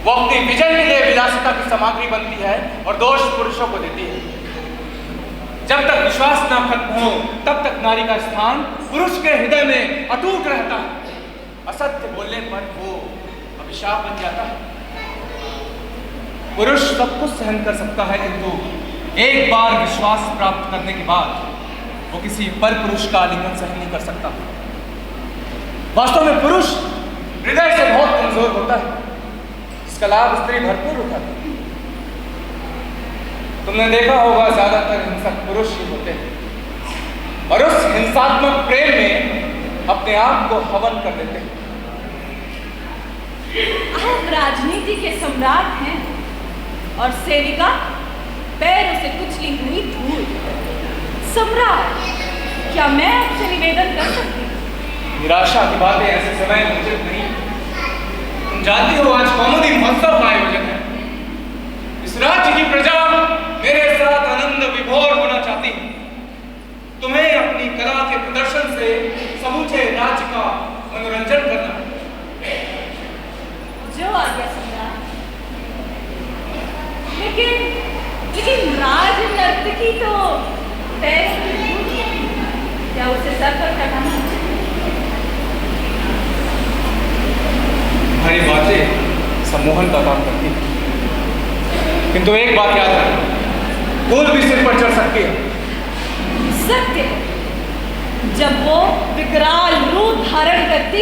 वो अपनी विजय के लिए विलासिता की सामग्री बनती है और दोष पुरुषों को देती है। जब तक विश्वास ना खत्म हो तब तक नारी का स्थान पुरुष के हृदय में अटूट रहता है। असत्य बोलने पर वो अभिशाप बन जाता है। पुरुष सब कुछ सहन कर सकता है, किंतु एक बार विश्वास प्राप्त करने के बाद वो किसी पर पुरुष का आलिंगन सहन नहीं कर सकता। वास्तव में पुरुष हृदय से बहुत कमजोर होता है, इसका लाभ स्त्री भरपूर उठाती है। तुमने देखा होगा ज्यादातर हिंसक पुरुष ही होते हैं और उस हिंसात्मक प्रेम में अपने आप को हवन कर देते हैं। आप राजनीति के सम्राट हैं और सेविका पैरों से कुचली हुई धूल। सम्राट, क्या मैं आपसे निवेदन कर सकती हूँ? निराशा की बातें ऐसे समय में उचित नहीं। तुम जानती हो आज कौमुदी महोत्सव का आयोजन है। इस राज्य की प्रजा मेरे साथ आनंद विभोर होना चाहती है। तुम्हें अपनी कला के प्रदर्शन से समूचे राज्य का मनोरंजन करना है। जो आ गया सम्राट। लेकिन राज नर्तकी तो पैरों की धूल है। क्या उसे सर पर कटाना? तुम्हारी बातें सम्मोहन का काम करती है, किंतु एक बात याद रखना, धूल भी सिर पर चढ़ सकती है। सत्य, जब वो विकराल रूप धारण करती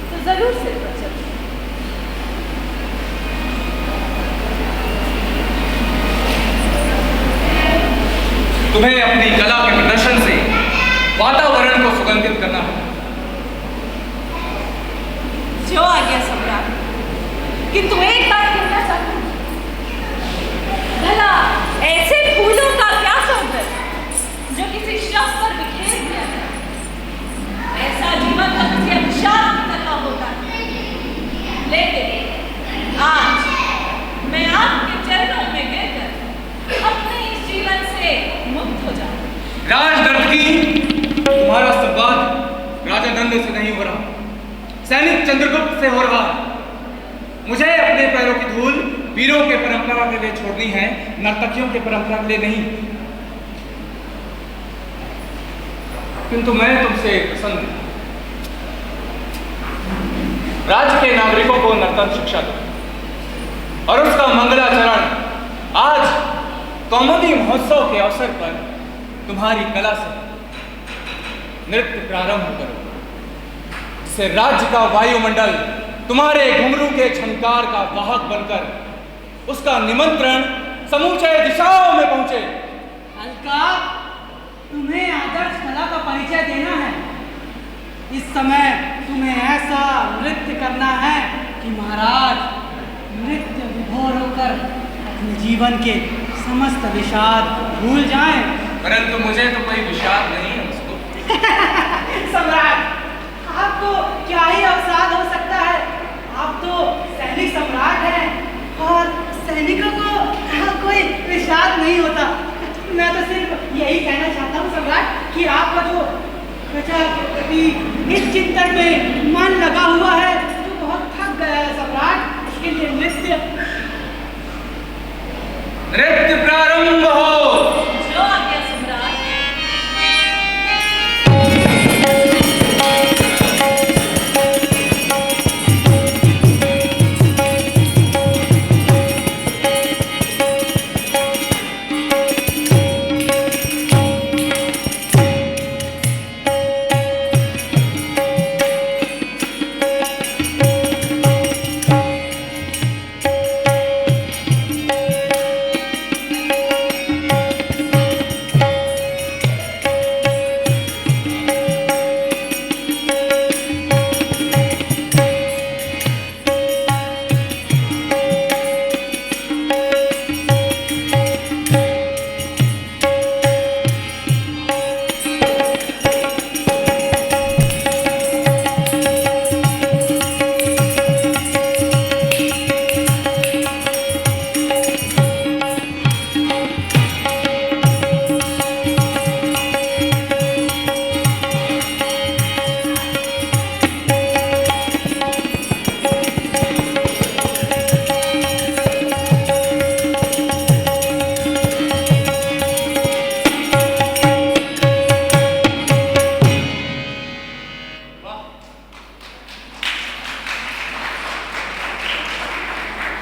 तो जरूर सिर पर चढ़ती। तुम्हें अपनी कला के प्रदर्शन से वातावरण को सुगंधित करना है। जो आ गया सम्राट, किंतु एक बात कहना चाहती हूँ। भला ऐसे फूलों का क्या सौंदर्य जो किसी शव पर बिखेर दिया जाए। ऐसा जीवन का किसी अभिशाप की तरह होता है। लेकिन आज मैं आपके चरणों में गिरकर अपने इस जीवन से मुक्त हो जाऊं। राजनर्तकी, तुम्हारा संवाद राजा नंद से नहीं हो रहा, सैनिक चंद्रगुप्त से हो रहा है। मुझे अपने पैरों की धूल वीरों के परंपरा के लिए छोड़नी है, नर्तकियों के परंपरा के लिए नहीं। किंतु मैं तुमसे प्रसन्न हूं। राज्य के नागरिकों को नर्तन शिक्षा दो और उसका मंगलाचरण आज कौमुदी महोत्सव के अवसर पर तुम्हारी कला से नृत्य प्रारंभ करो। इससे राज्य का वायुमंडल तुम्हारे घुंघरू के झंकार का वाहक बनकर उसका निमंत्रण समूचे दिशाओं में पहुंचे। अलका, तुम्हें आदर्श कला का परिचय देना है। इस समय तुम्हें ऐसा नृत्य करना है कि महाराज नृत्य विभोर होकर अपने जीवन के समस्त विषाद भूल जाएं। परंतु मुझे तो कोई विषाद नहीं है उसको। सम्राट, आपको क्या ही अवसाद हो सकता है। आप तो सैनिक सम्राट हैं और सैनिकों को कोई विषाद नहीं होता। मैं तो सिर्फ यही कहना चाहता हूँ सम्राट कि आपका जो प्रजा के प्रति इस चिंतन में मन लगा हुआ है जो बहुत थक गया है सम्राट, इसके लिए नृत्य प्रारंभ हो। जो आ गया सम्राट।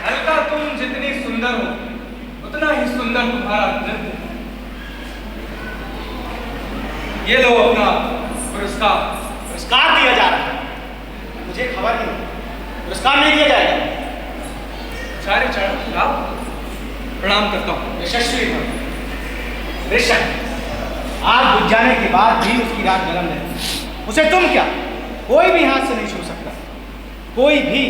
अलका, तुम जितनी सुंदर हो उतना ही सुंदर तुम्हारा नृत्य। ये लो अपना पुरस्कार। पुरस्कार दिया जा रहा है, मुझे खबर नहीं, पुरस्कार नहीं दिया जाएगा। आचार्य चरण, आप प्रणाम करता हूँ। यशस्वी भव। ऋषभ, आग बुझ जाने के बाद भी उसकी रात गरम है। उसे तुम क्या, कोई भी हाथ से नहीं छू सकता, कोई भी।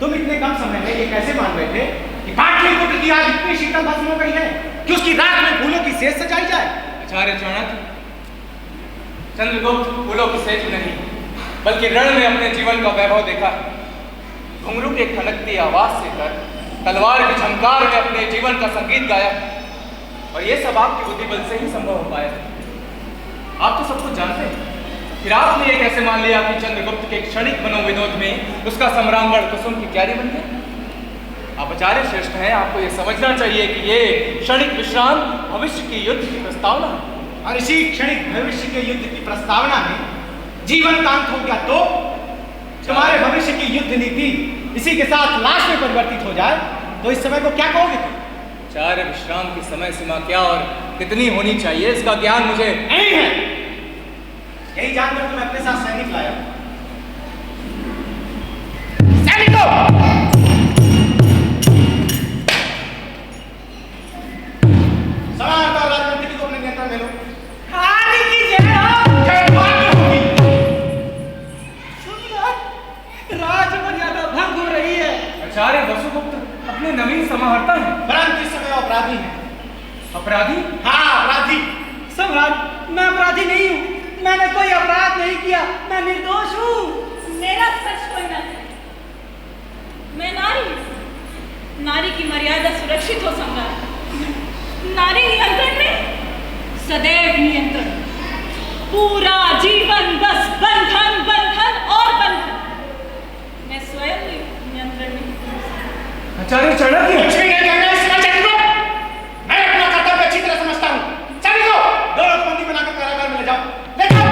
तुम इतने कम समय में ये कैसे मान बैठे कि काटली पुत्र की आग इतनी शीतल भस्म हो गई है कि उसकी रात में फूलों की सेज सजाई जाए? आचार्य चाणक्य, चंद्रगुप्त फूलों की सेज नहीं बल्कि रण में अपने जीवन का वैभव देखा। घुंघरू के खनकती आवाज से कर तलवार के झंकार में अपने जीवन का संगीत गाया, और ये सब आपकी बुद्धि बल से ही संभव हो पाया। आप तो सब कुछ जानते हैं, फिर आपने ये कैसे मान लिया कि चंद्रगुप्त के क्षणिक मनोविनोद में उसका सम्रांगण कुसुम की क्यारी बन गया? आप आचार्य श्रेष्ठ हैं, आपको ये समझना चाहिए कि ये क्षणिक विश्राम भविष्य की युद्ध की प्रस्तावना है। और इसी क्षणिक भविष्य के युद्ध की प्रस्तावना में जीवन कांत हो गया तो तुम्हारे भविष्य की युद्ध नीति इसी के साथ लाश में परिवर्तित हो जाए तो इस समय को क्या कहोगे तुम? आचार्य, विश्राम की समय सीमा क्या और कितनी होनी चाहिए इसका ज्ञान मुझे नहीं है। यही जानकर तुम्हें अपने साथ सैनिक लाया। सैनिकों, समाज और राजनीति को अपने नियंत्रण में लो। हानि की जय हो। जय माता होगी। राज मर्यादा भंग हो रही है। आचार्य वसुगुप्त अपने नवीन समाहर्ता हैं, परंतु इस समय अपराधी है। अपराधी? हाँ, अपराधी। सम्राट, मैं अपराधी नहीं हूँ, मैंने कोई अपराध नहीं किया, मैं निर्दोष हूँ। मेरा सच कोई न है। मैं नारी हूँ। नारी की मर्यादा सुरक्षित हो सम्राट। नारी नियंत्रण में सदैव नियंत्रण, पूरा जीवन बस बंधन बंधन और बंधन। मैं स्वयं नियंत्रण में। आचार्य चाणक्य, कुछ भी नहीं कहना इस समय चंद्रगुप्त। मैं अपना कर्तव्य अच्छी तरह समझता हूँ। सभी को दोनों को बंदी बनाकर कारागार में ले जाओ, ले जाओ।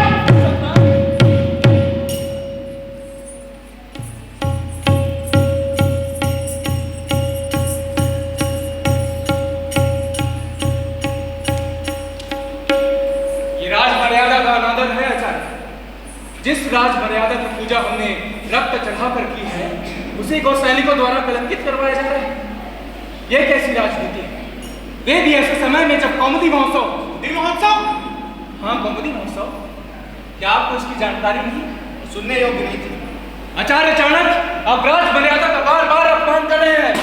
ये राज मर्यादा का अनादर है आचार्य। जिस राज मर्यादा की पूजा हमने रक्त चढ़ाकर की है उसी को सैनिकों द्वारा कलंकित करवाया जा रहा है। यह कैसी राजनीति है? वे भी ऐसे समय में जब कौमुदी महोत्सव। हाँ, कौमुदी महोत्सव। क्या आपको इसकी जानकारी नहीं? सुनने योग्य नहीं थी। आचार्य चाणक्य, आप राज मर्यादा का बार बार अपमान कर रहे हैं।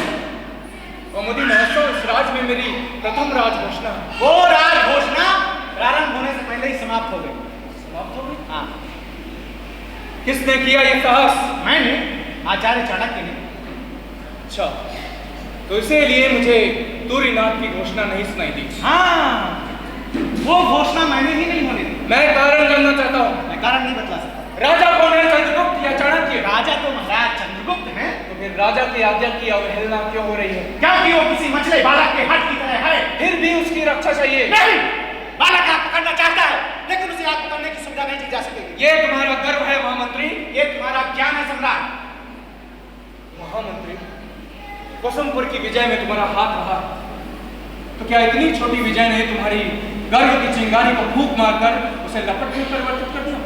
कौमुदी महोत्सव इस राज में मेरी प्रथम राज घोषणा है। वो राज घोषणा प्रारंभ होने से पहले ही समाप्त हो गई। समाप्त हो गई? हाँ, किसने किया ये साहस? मैंने, आचार्य चाणक्य ने। अच्छा, तो इसीलिए मुझे तुरीनाथ की घोषणा नहीं सुनाई दी। हाँ, वो घोषणा मैंने ही नहीं होने दी। मैं कारण जानना चाहता हूँ। मैं कारण नहीं बतला सकता। राजा कौन है, चंद्रगुप्त या चाणक्य? राजा तो महाराज चंद्रगुप्त हैं। तो फिर राजा की आज्ञा की अवहेलना क्यों हो रही है? क्योंकि वो किसी मछली बालक के हट की तरह है। फिर भी उसकी रक्षा चाहिए। नहीं, बालक आग पकड़ना चाहता है लेकिन उसे आग पकड़ने की सुविधा नहीं दी जा सकेगी। ये तुम्हारा गर्व है महामंत्री? ये तुम्हारा ज्ञान है सम्राट। महामंत्री, कुसुमपुर की विजय में तुम्हारा हाथ रहा, तो क्या इतनी छोटी विजय ने तुम्हारी गर्व की चिंगारी को फूंक मारकर उसे लपट में परिवर्तित कर दिया?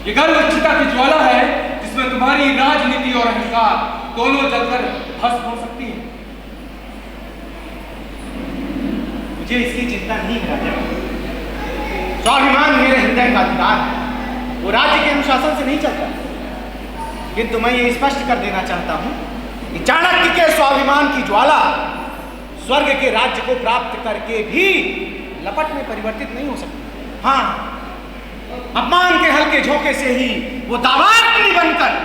ये गर्व चिता की ज्वाला है जिसमें तुम्हारी राजनीति और अहंकार दोनों जलकर भस्म हो सकती है। मुझे इसकी चिंता नहीं है राजा। स्वाभिमान मेरे हृदय का अधिकार है, वो राज्य के अनुशासन से नहीं चलता। किंतु मैं ये स्पष्ट कर देना चाहता हूं कि चाणक्य के स्वाभिमान की ज्वाला स्वर्ग के राज्य को प्राप्त करके भी लपट में परिवर्तित नहीं हो सकती। हाँ, अपमान के हल्के झोंके से ही वो दावाग्नि बनकर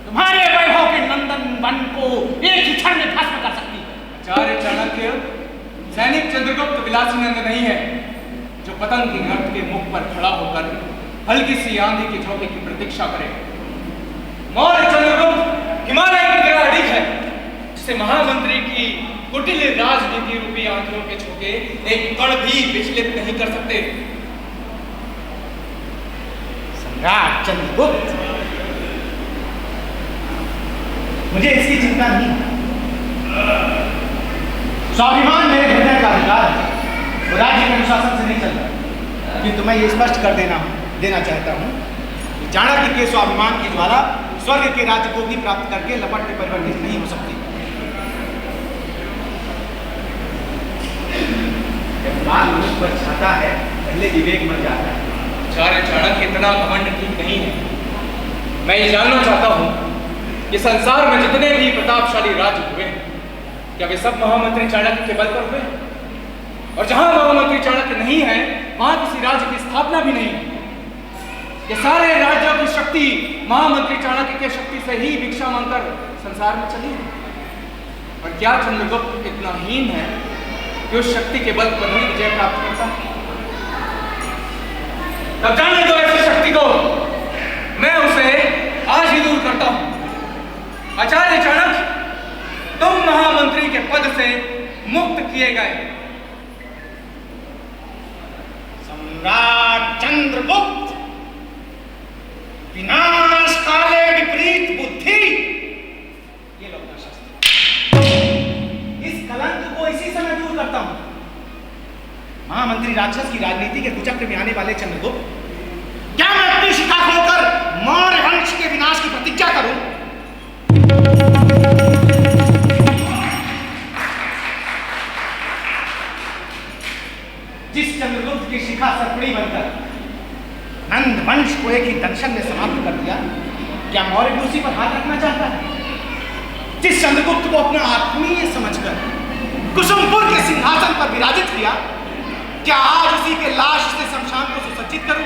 तुम्हारे वैभव के नंदन वन को एक ही क्षण में भस्म कर सकती है। आचार्य चाणक्य, सैनिक चंद्रगुप्त विलासी नंद नहीं है जो पतंग की गर्त के मुख पर खड़ा होकर हल्की सी आंधी के झोंके की प्रतीक्षा करे। मौर्य चंद्रगुप्त हिमालय की गिरा अड़िक है जिसे महामंत्री की कुटिल राजनीति रूपी आंधियों के झोंके एक कण भी विचलित नहीं कर सकते। सम्राट चंद्रगुप्त, मुझे इसकी चिंता नहीं। स्वाभिमान मेरे हृदय का अधिकार है, वो राज्य के अनुशासन से नहीं चलता। किंतु मैं ये स्पष्ट कर देना चाहता हूँ कि चाणक्य के स्वाभिमान की ज्वाला स्वर्ग के राज्य को भी प्राप्त करके लपट में परिवर्तित नहीं हो सकती। जब बाल मुझ पर छाता है, पहले विवेक मर जाता है। आचार्य चाणक्य इतना घमंड ठीक नहीं है। मैं ये जानना चाहता हूँ कि संसार में जितने भी प्रतापशाली राज्य हुए, क्या वे सब महामंत्री चाणक्य के बल पर हुए? और जहां महामंत्री चाणक्य नहीं है, वहां किसी राज्य की स्थापना भी नहीं है। ये सारे राज्यों की शक्ति महामंत्री चाणक्य के शक्ति से ही भिक्षा मांगकर संसार में चली है। और क्या चंद्रगुप्त इतना हीन है कि उस शक्ति के बल पर ही विजय प्राप्त करता है? तब जाने दो ऐसी शक्ति को, मैं उसे आज ही दूर करता हूं। आचार्य चाणक्य, तुम महामंत्री के पद से मुक्त किए गए। सम्राट चंद्रगुप्त, विनाश काले विपरीत बुद्धि, ये लो अपना शस्त्र। इस कलंक को इसी समय दूर करता हूं। महामंत्री राक्षस की राजनीति के कुचक्र में आने वाले चंद्रगुप्त, क्या मैं अपनी शिखा खोलकर मौर्य वंश के विनाश की प्रतिज्ञा करूं? जिस चंद्रगुप्त की शिखा सर्पणी बनकर नंद वंश को एक ही दंशन में समाप्त कर दिया, क्या मौर्य भी उसी पर हाथ रखना चाहता है? जिस चंद्रगुप्त को अपना आत्मीय समझकर कुसुमपुर के सिंहासन पर विराजित किया, क्या आज उसी के लाश से शमशान को सुसज्जित करूं?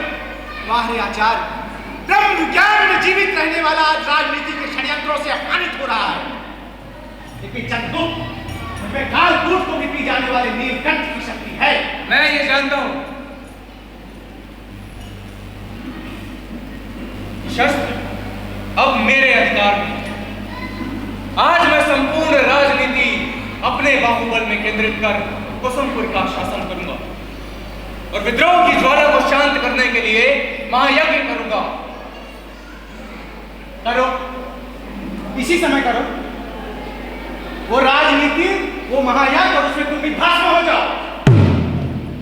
वाह रे आचार्य, ब्रह्म ज्ञान में जीवित रहने वाला आज राजनीति के षड्यंत्रों से हानित हो रहा है। लेकिन चंद्रगुप्त में कालकूट को भी पी जाने वाले नीलकंठ की शक्ति है। मैं ये जानता हूं, शस्त्र अब मेरे अधिकार में। आज मैं संपूर्ण राजनीति अपने बाहुबल में केंद्रित कर कुसुमपुर का शासन करूंगा और विद्रोह की ज्वाला को शांत करने के लिए महायज्ञ करूंगा। करो, इसी समय करो। वो राजनीति, वो महायज्ञ, और उसमें तुम भी भस्म हो जाओ।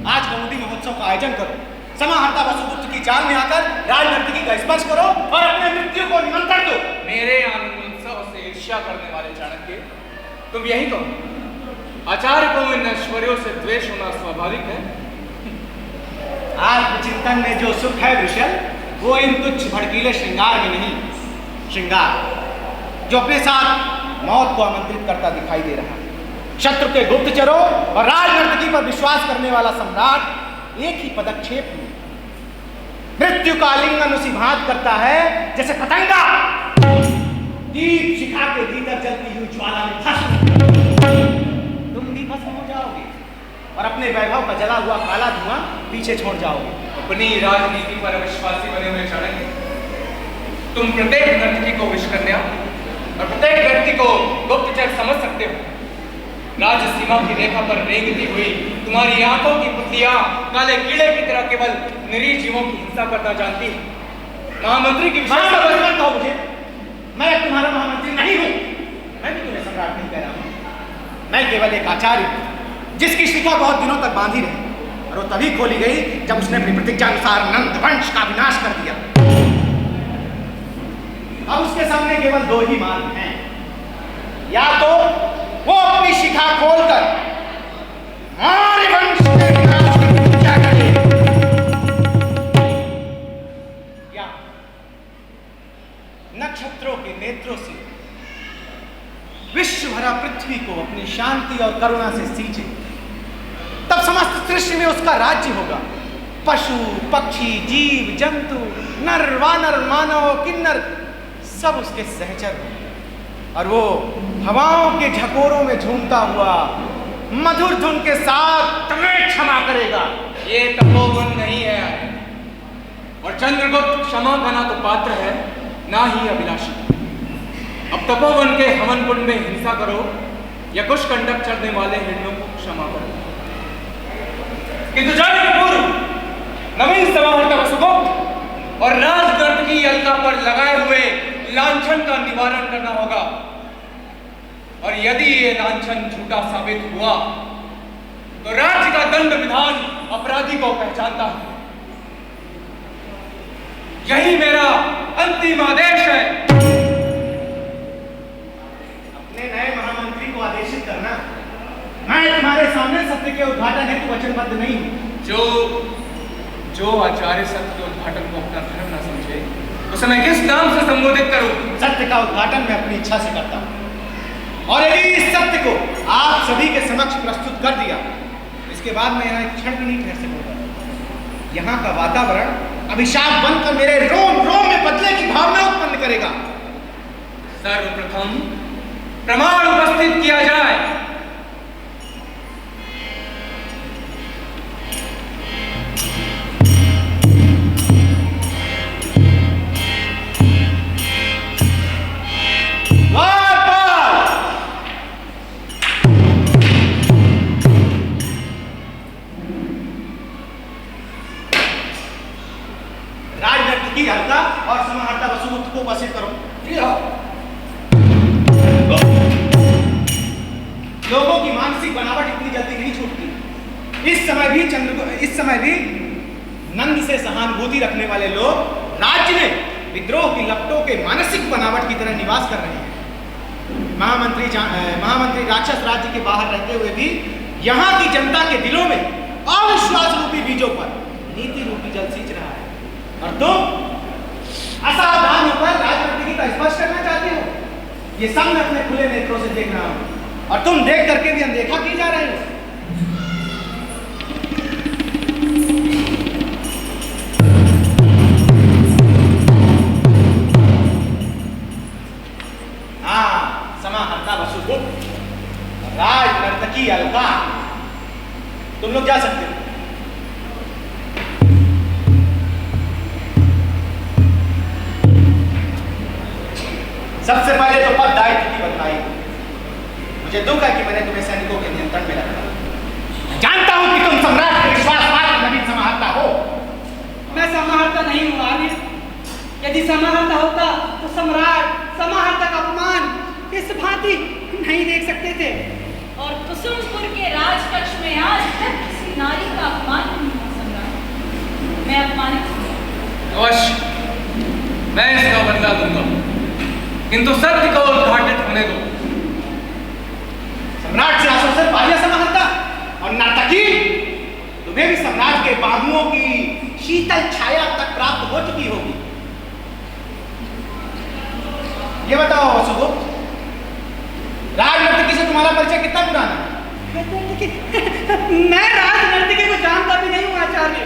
आज कौमुदी महोत्सव का आयोजन करो। समाहर्ता वसुगुप्त की चाल में आकर राजनर्तकी का स्पर्श करो और अपने मृत्यु को निमंत्रण दो। मेरे आनंदोत्सव से ईर्ष्या करने वाले चाणक्य, तुम यही कहो, आचार्य को इन ऐश्वर्यों से द्वेष होना स्वाभाविक है। आत्मचिंतन में जो सुख है विशल, वो इन तुच्छ भड़कीले श्रृंगार में नहीं। श्रृंगार जो अपने साथ मौत को आमंत्रित करता दिखाई दे रहा है। शत्रु के गुप्तचरों और राजनर्तकी पर विश्वास करने वाला सम्राट एक ही पदक्षेप में मृत्यु का आलिंगन उसी भांत करता है जैसे पतंगा दीप शिखा के भीतर जलती हुई ज्वाला में भस्म। तुम भी भस्म हो जाओगे और अपने वैभव का जला हुआ काला धुआं पीछे छोड़ जाओगे। अपनी राजनीति पर अविश्वासी बने हुए चाणक्य, तुम प्रत्येक नर्तकी को विश कन्या और प्रत्येक व्यक्ति को गुप्तचर समझ सकते हो। राज्य सीमा की रेखा पर रेंगती हुई तुम्हारी आंखों की पुतलियां काले कीड़े की तरह केवल निरीह जीवों की हिंसा करना जानती है। महामंत्री की विशेषता मुझे, मैं तुम्हारा महामंत्री नहीं हूं। मैं भी तुम्हें सम्राट नहीं कह रहा हूं। मैं केवल एक आचार्य हूं जिसकी शिखा बहुत दिनों तक बांधी रही और वो तभी खोली गई जब उसने अपनी प्रतिज्ञा अनुसार नंद वंश का विनाश कर दिया। अब उसके सामने केवल दो ही मार्ग हैं, या तो वो अपनी शिखा खोलकर मौर्य वंश के विनाश की प्रतिज्ञा करे, या नक्षत्रों के नेत्रों से विश्व भरा पृथ्वी को अपनी शांति और करुणा से सींचे। तब समस्त सृष्टि में उसका राज्य होगा। पशु पक्षी जीव जंतु नर वानर मानव किन्नर सब उसके सहचर होंगे और वो हवाओं के झकोरों में झूमता हुआ मधुर धुन के साथ तुम्हें क्षमा करेगा। ये तपोवन नहीं है और चंद्रगुप्त क्षमा का ना तो पात्र है ना ही अभिलाषी। अब तपोवन के हवन कुंड में हिंसा करो या कुछ कंडक चढ़ने वाले हिरणों को क्षमा करो। किंतु जाने के पूर्व नवीन समाहर्ता वसुगुप्त और राजगर्भ की अलका पर लगाए हुए लांछन का निवारण करना होगा। और यदि ये लांछन झूठा साबित हुआ तो राज्य का दंड विधान अपराधी को पहचानता है। यही मेरा अंतिम आदेश है। अपने नए महामंत्री को आदेशित करना। मैं तुम्हारे सामने सत्य के उद्घाटन हेतु वचनबद्ध नहीं हूं। जो आचार्य सत्य के उद्घाटन को अपना धर्म न समझे उसे मैं किस नाम से संबोधित करूं? सत्य का उद्घाटन मैं अपनी इच्छा से करता हूं, और यदि इस सत्य को आप सभी के समक्ष प्रस्तुत कर दिया, इसके बाद मैं यहाँ एक क्षण भी नहीं ठहर सकूंगा। यहाँ का वातावरण अभिशाप बनकर मेरे रोम रोम में बदले की भावना उत्पन्न करेगा। सर्वप्रथम प्रमाण उपस्थित किया जाए। राजनर्तकी हल्का और समाहर्ता वसुगुप्त को उपस्थित करो। लोगों की मानसिक बनावट इतनी जल्दी नहीं छूटती। इस समय भी नंद से सहानुभूति रखने वाले लोग राज्य में विद्रोह की लपटों के मानसिक बनावट की तरह निवास कर रहे हैं। महामंत्री राक्षस राज्य के बाहर रहते हुए भी यहाँ की जनता के दिलों में अविश्वास रूपी बीजों पर नीति रूपी जल सींच रहा है, और तुम असावधान होकर राजनीति का स्पर्श करना चाहते हो। ये सब मैं अपने खुले नेत्रों से देख रहा हूं, और तुम देख करके भी अनदेखा किए जा रहे हो। हाँ, समाहर्ता वसुगुप्त, राजनर्तकी अलका, तुम लोग जा सकते हो। सबसे पहले तो पद दायित्व की बदलाई। मुझे दुख है कि मैंने तुम्हें सैनिकों के नियंत्रण में रखा। जानता हूं कि तुम सम्राट के विश्वासपात्र नवीन समाहर्ता हो। मैं समाहर्ता नहीं हूँ आमिर। यदि समाहर्ता होता तो सम्राट समाहर्ता का अपमान इस भांति नहीं देख सकते थे। और कुसुमपुर के राजकक्ष में आज तक किसी नारी का अपमान नहीं हुआ सम्राट। मैं अपमानित हूँ। अवश्य मैं इसका बदला दूंगा, किंतु सत्य को उद्घाटित होने दो। सम्राट से आश्वासन पाया समाहर्ता, और नर्तकी, तुम्हें भी सम्राट के बाहुओं की शीतल छाया तक प्राप्त हो चुकी होगी। ये बताओ वसुगुप्त, राजनर्तकी से तुम्हारा परिचय कितना पुराना है? मैं राजनर्तकी को जानता भी नहीं हूँ आचार्य।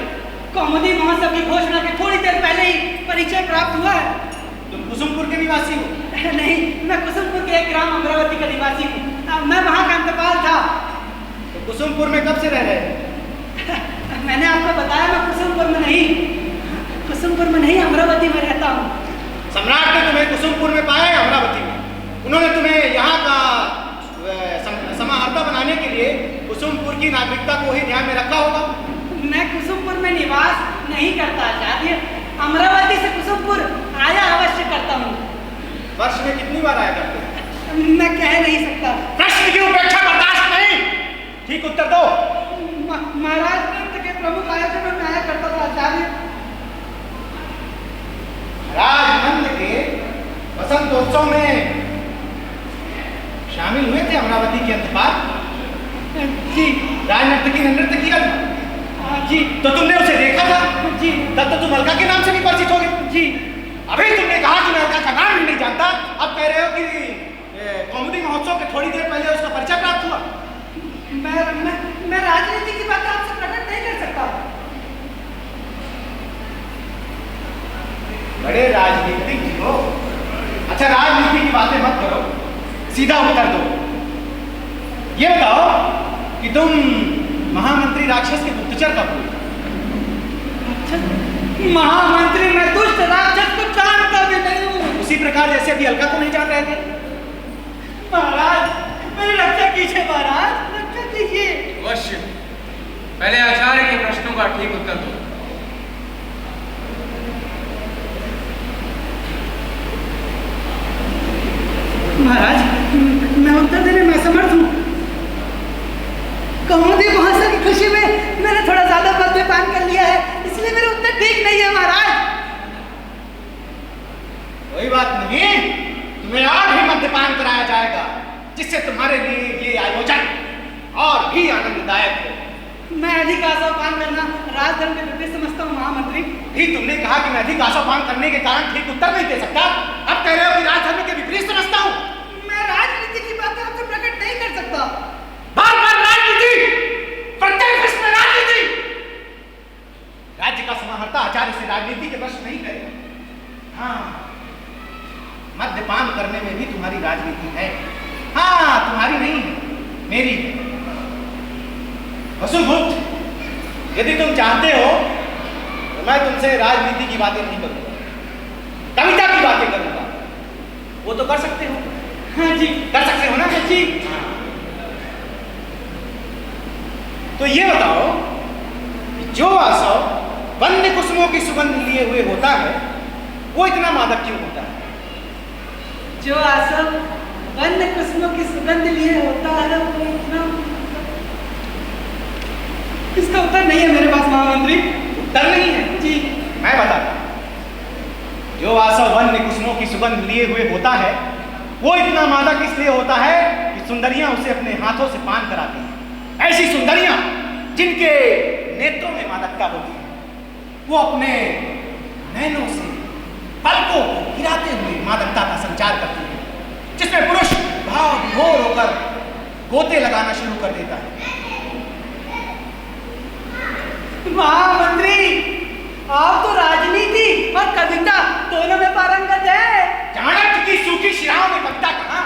कौमुदी महोत्सव की घोषणा के थोड़ी देर पहले ही परिचय प्राप्त हुआ है। तुम कुसुमपुर के निवासी हो? नहीं, मैं कुसुमपुर के एक ग्राम अमरावती का निवासी हूँ। मैं वहाँ का अंतपाल था। तो कुसुमपुर में कब से रह रहे हो? मैंने आपको बताया मैं कुसुमपुर में नहीं अमरावती में रहता हूँ। सम्राट ने तुम्हें कुसुमपुर में पाया है, अमरावती में? उन्होंने तुम्हें यहाँ का समाहर्ता बनाने के लिए कुसुमपुर की नागरिकता को ही ध्यान में रखा होगा। मैं कुसुमपुर में निवास नहीं करता आचार्य। अमरावती से कुसुमपुर आया अवश्य करता हूँ। वर्ष में कितनी बार आया करते हैं? मैं कह नहीं सकता। प्रश्न की उपेक्षा बर्दाश्त नहीं। ठीक उत्तर दो। महाराज नृत्य के प्रमुख आयोजनों में आया करता था आचार्य। राजनंद के वसंतोत्सव में शामिल हुए थे अमरावती के अंतपाल? जी। राजनर्तकी ने नृत्य किया था? जी। तो तुमने उसे देखा था? जी। तब तो तुम अलका के नाम से भी परिचित हो गए। जी। अभी तुमने कहा कि मैं अलका का नाम भी नहीं जानता, अब कह रहे हो कि कौमुदी महोत्सव के थोड़ी देर पहले उसका परिचय प्राप्त हुआ। मैं राजनीति की बात आपसे प्रकट नहीं कर सकता। बड़े राजनीतिक हो। अच्छा, राजनीति की बातें मत करो, सीधा उत्तर दो। ये बताओ कि तुम महामंत्री राक्षस के गुप्तचर कब हुए? महामंत्री, मैं दुष्ट राक्षस को जानता भी नहीं हूँ। उसी प्रकार जैसे अभी अलका को नहीं जान रहे थे। महाराज, मेरी रक्षा कीजिए महाराज, रक्षा कीजिए। अवश्य, पहले आचार्य के प्रश्नों का ठीक उत्तर दो। महाराज, मैं उत्तर देने में असमर्थ हूँ। कौमुदी महोत्सव की खुशी में मैंने थोड़ा ज्यादा मद्यपान कर लिया है, इसलिए मेरा उत्तर ठीक नहीं है महाराज। कोई बात नहीं, तुम्हें और भी मद्यपान कराया जाएगा, जिससे तुम्हारे लिए ये आयोजन और भी आनंददायक हो। मैं अधिक आशापान करना राजधर्म के विपरीत समझता हूँ महामंत्री। भी तुमने कहा कि मैं अधिक आशापान करने के कारण ठीक उत्तर नहीं दे सकता, अब कह रहे हो कि राजधर्म के विपरीत समझता हूँ। मैं राजनीति की बातें आपसे प्रकट नहीं कर सकता। बार बार राजनीति, प्रत्येक विषय में राजनीति। राज्य का समाहर्ता आचार्य से राजनीति के प्रश्न नहीं करेगा। हाँ, मद्यपान करने में भी तुम्हारी राजनीति है। हाँ, तुम्हारी नहीं है, मेरी है। वसुगुप्त, यदि तुम चाहते हो तो मैं तुमसे राजनीति की बातें नहीं करूंगा, कविता की बातें करूंगा। वो तो कर सकते हो। हाँ जी, कर सकते हो ना? जी। तो ये बताओ कि जो आसव वन्य कुसुमों की सुगंध लिए हुए होता है, वो इतना मादक क्यों होता है? जो आसव वन्य कुसुमों की सुगंध लिए होता है वो इतना, इसका उत्तर नहीं है मेरे पास महामंत्री। उत्तर नहीं है? जी। मैं बताता हूं। जो आसव वन्य कुसुमों की सुगंध लिए हुए होता है, वो इतना मादक इसलिए होता है कि सुंदरियां उसे अपने हाथों से पान कराती हैं। ऐसी सुंदरियां जिनके नेत्रों में मादकता होती है, वो अपने नैनों से पलकों को गिराते हुए मादकता का संचार करती है, जिसमें पुरुष भाव विभोर होकर गोते लगाना शुरू कर देता है। महामंत्री, आप तो राजनीति और कविता दोनों में पारंगत है। चाणक्य की सूखी शिराओं में कविता कहां?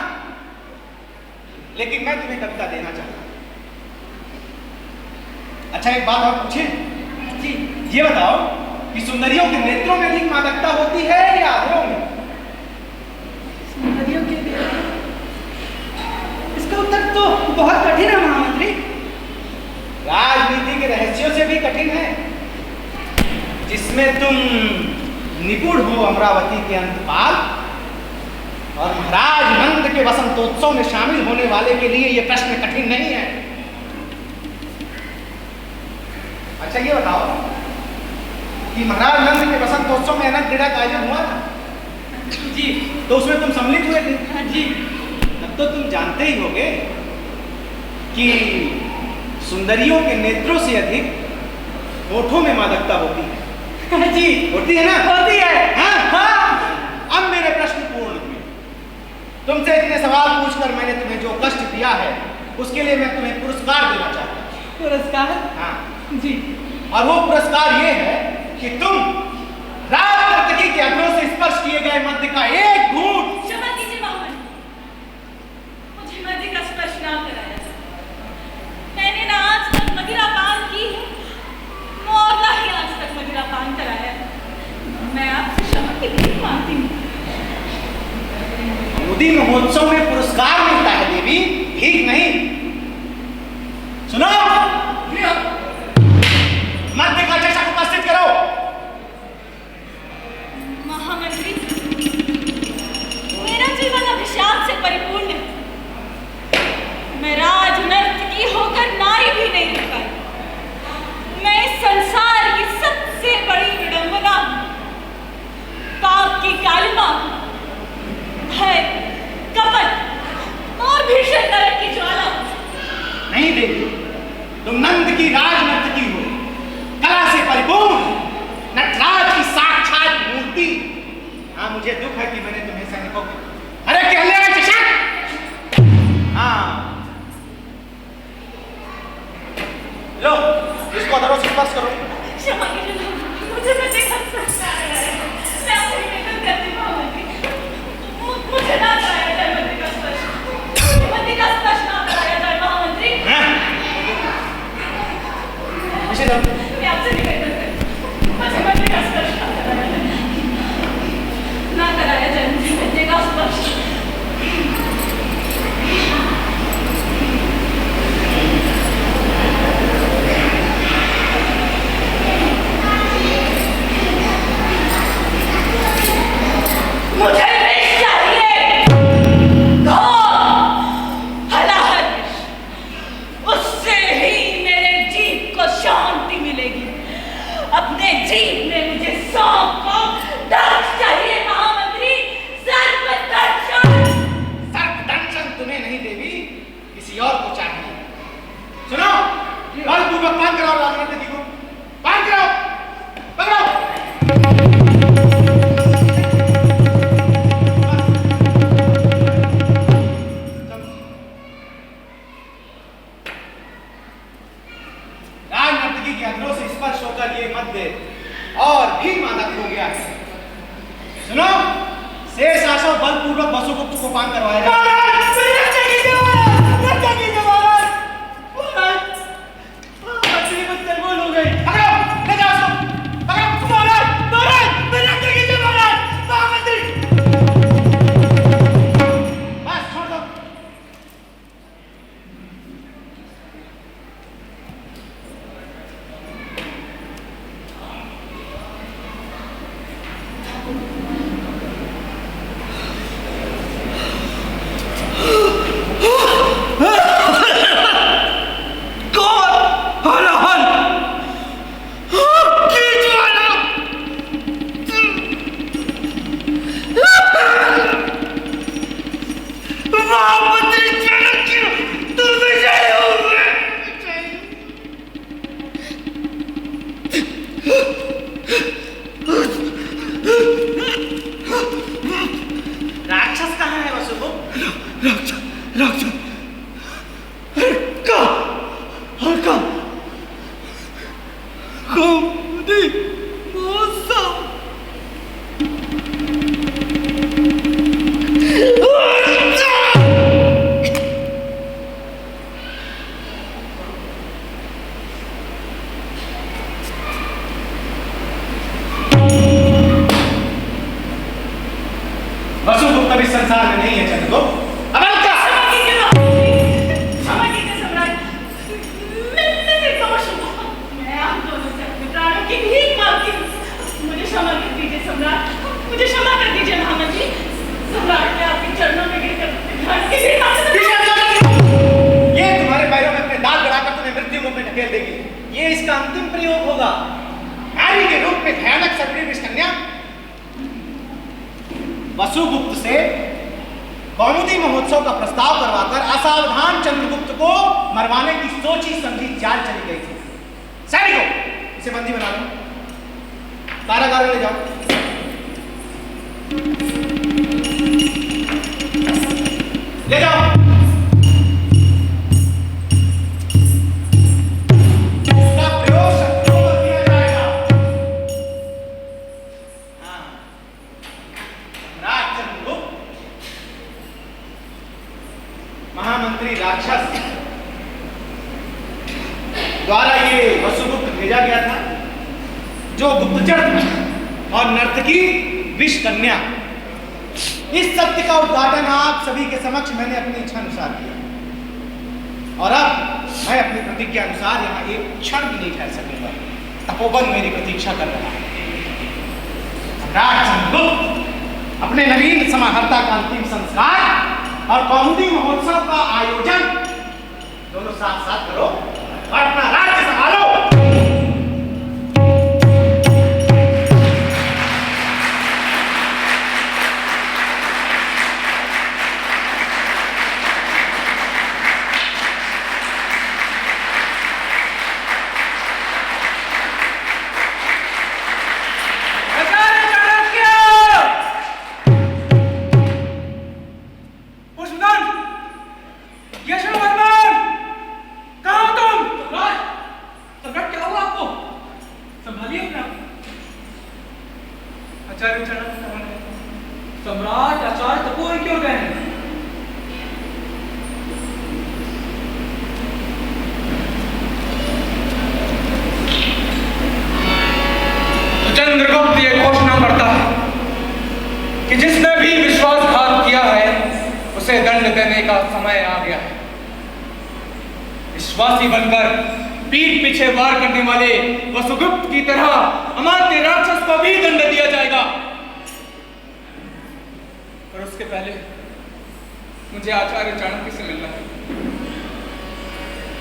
लेकिन मैं तुम्हें कविता देना चाहता हूं। अच्छा, एक बात और पूछे जी। ये बताओ कि सुंदरियों के नेत्रों में अधिक मादकता होती है या अधरों में? सुंदरियों के लिए इसका उत्तर तो बहुत कठिन है महामंत्री। राजनीति के रहस्यों से भी कठिन है, जिसमें तुम निपुण हो अमरावती के अंतपाल, और महाराज नंद के वसंतोत्सव में शामिल होने वाले के लिए यह प्रश्न कठिन नहीं है। अच्छा, ये बताओ कि महाराज नंद के वसंतोत्सव में अनंत क्रीड़ा का आयोजन हुआ था जी। तो उसमें तुम सम्मिलित हुए थे? हाँ जी। तब तो तुम जानते ही होगे कि सुंदरियों के नेत्रों से अधिक होठों में मादकता होती है। हाँ जी, होती है ना? होती है। हाँ? हाँ। अब मेरे प्रश्न पूर्ण हुए। तुमसे इतने सवाल पूछकर मैंने तुम्हें जो कष्ट दिया है, उसके लिए मैं तुम्हें पुरस्कार देना चाहता हूँ। पुरस्कार? हाँ जी। और वो पुरस्कार ये है कि तुम राजनर्तकी के अधरों से स्पर्श किए गए मध्य का एक घूंट। क्षमा कीजिए बाहुबली, मुझे मध्य का स्पर्श ना कराया। मैंने ना आज तक मदिरा पान की है, और ना ही आज तक मदिरा पान कराया। मैं आपसे क्षमा के लिए मांगती हूँ। मोदी महोत्सव में पुरस्कार मिलता है देवी, ठीक नहीं। सुनो, मध्य का जैसा उपस्थित करो। महामंत्री, मेरा जीवन अभिशाप से परिपूर्ण है। मैं राजनर्तकी होकर नारी भी नहीं रह पाई। मैं इस संसार की सबसे बड़ी विडंबना हूं, पाप की कालिमा, भय, कपट करवाया जाए। बस छोड़ दो। राक्षस कहाँ है वसुगुप्त? वसुगुप्त अभी संसार में नहीं है चंद्रगुप्त। अब क्या? क्षमा कीजिए सम्राट, मैं निर्दोष हूँ। मैं आप दोनों से अपने प्राणों की भीख मांगती हूँ। मुझे क्षमा कर दीजिए सम्राट, मुझे क्षमा कर दीजिए महामंत्री। सम्राट ने आपके चरणों में गिरकर ये तुम्हारे पैरों में अपने दांत गड़ाकर तुम्हें मृत्यु मुख में ढकेल देगी। ये इसका अंतिम प्रयोग होगा। नारी के रूप में भयानक सर्पिणी विषकन्या वसुगुप्त से कौमुदी महोत्सव का प्रस्ताव करवाकर असावधान चंद्रगुप्त को मरवाने की सोची समझी चाल चली गई थी। सैनिकों, इसे बंदी बना लो, कारागार में ले जाओ। ले जाओ। इसका प्रयोग शत्रुओं पर किया जाएगा। हाँ, सम्राट चंद्रगुप्त, महामंत्री राक्षस द्वारा ये वसुगुप्त भेजा गया था, जो गुप्तचर था और नर्तकी विषकन्या। इस सत्य का उद्घाटन आप सभी के समक्ष मैंने अपनी इच्छा अनुसार किया और अब मैं अपनी प्रतिज्ञा अनुसार यहाँ एक क्षण भी नहीं ठहर सकूंगा। तपोवन मेरी प्रतीक्षा कर रहा है। सम्राट चंद्रगुप्त अपने नवीन समाहर्ता का अंतिम संस्कार और कौमुदी महोत्सव का आयोजन दोनों साथ साथ करो और अपना राज्य संभालो। सम्राट आचार्य तपोवन क्यों गए हैं? चंद्रगुप्त ये घोषणा करता है कि जिसने भी विश्वासघात किया है उसे दंड देने का समय आ गया है। विश्वासी बनकर पीठ पीछे वार करने वाले वसुगुप्त की तरह अमात्य राक्षस को भी दंड दिया जाएगा। पर उसके पहले मुझे आचार्य चाणक्य से मिलना है।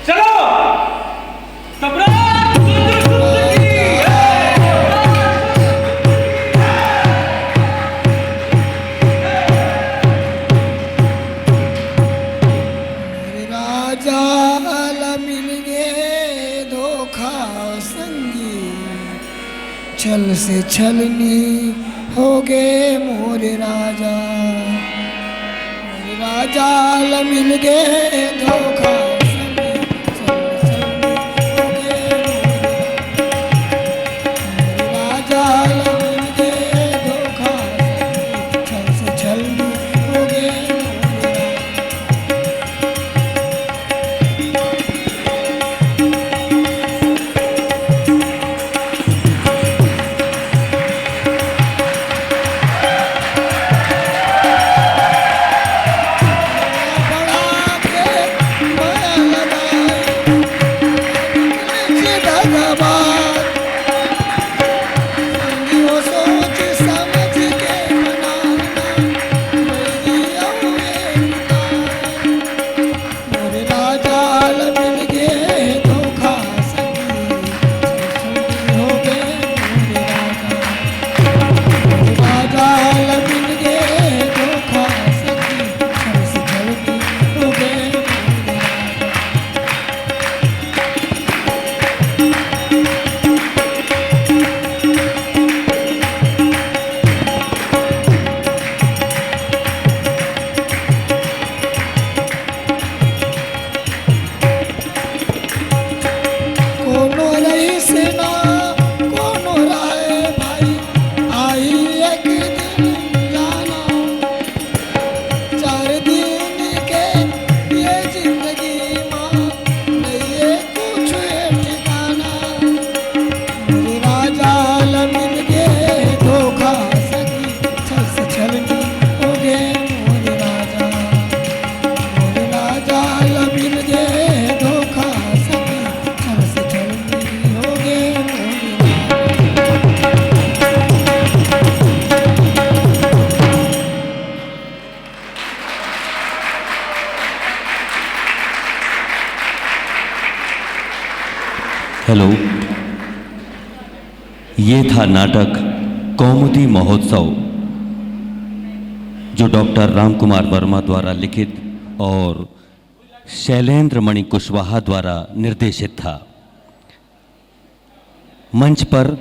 चलो सम्राट चंद्रगुप्त की छल से छलनी हो गए मोरे राजा, मोरे राजा ल मिल गए धोखा छल से छलनी हो गए हेलो, ये था नाटक कौमुदी महोत्सव जो डॉक्टर रामकुमार वर्मा द्वारा लिखित और शैलेंद्र मणि कुशवाहा द्वारा निर्देशित था। मंच पर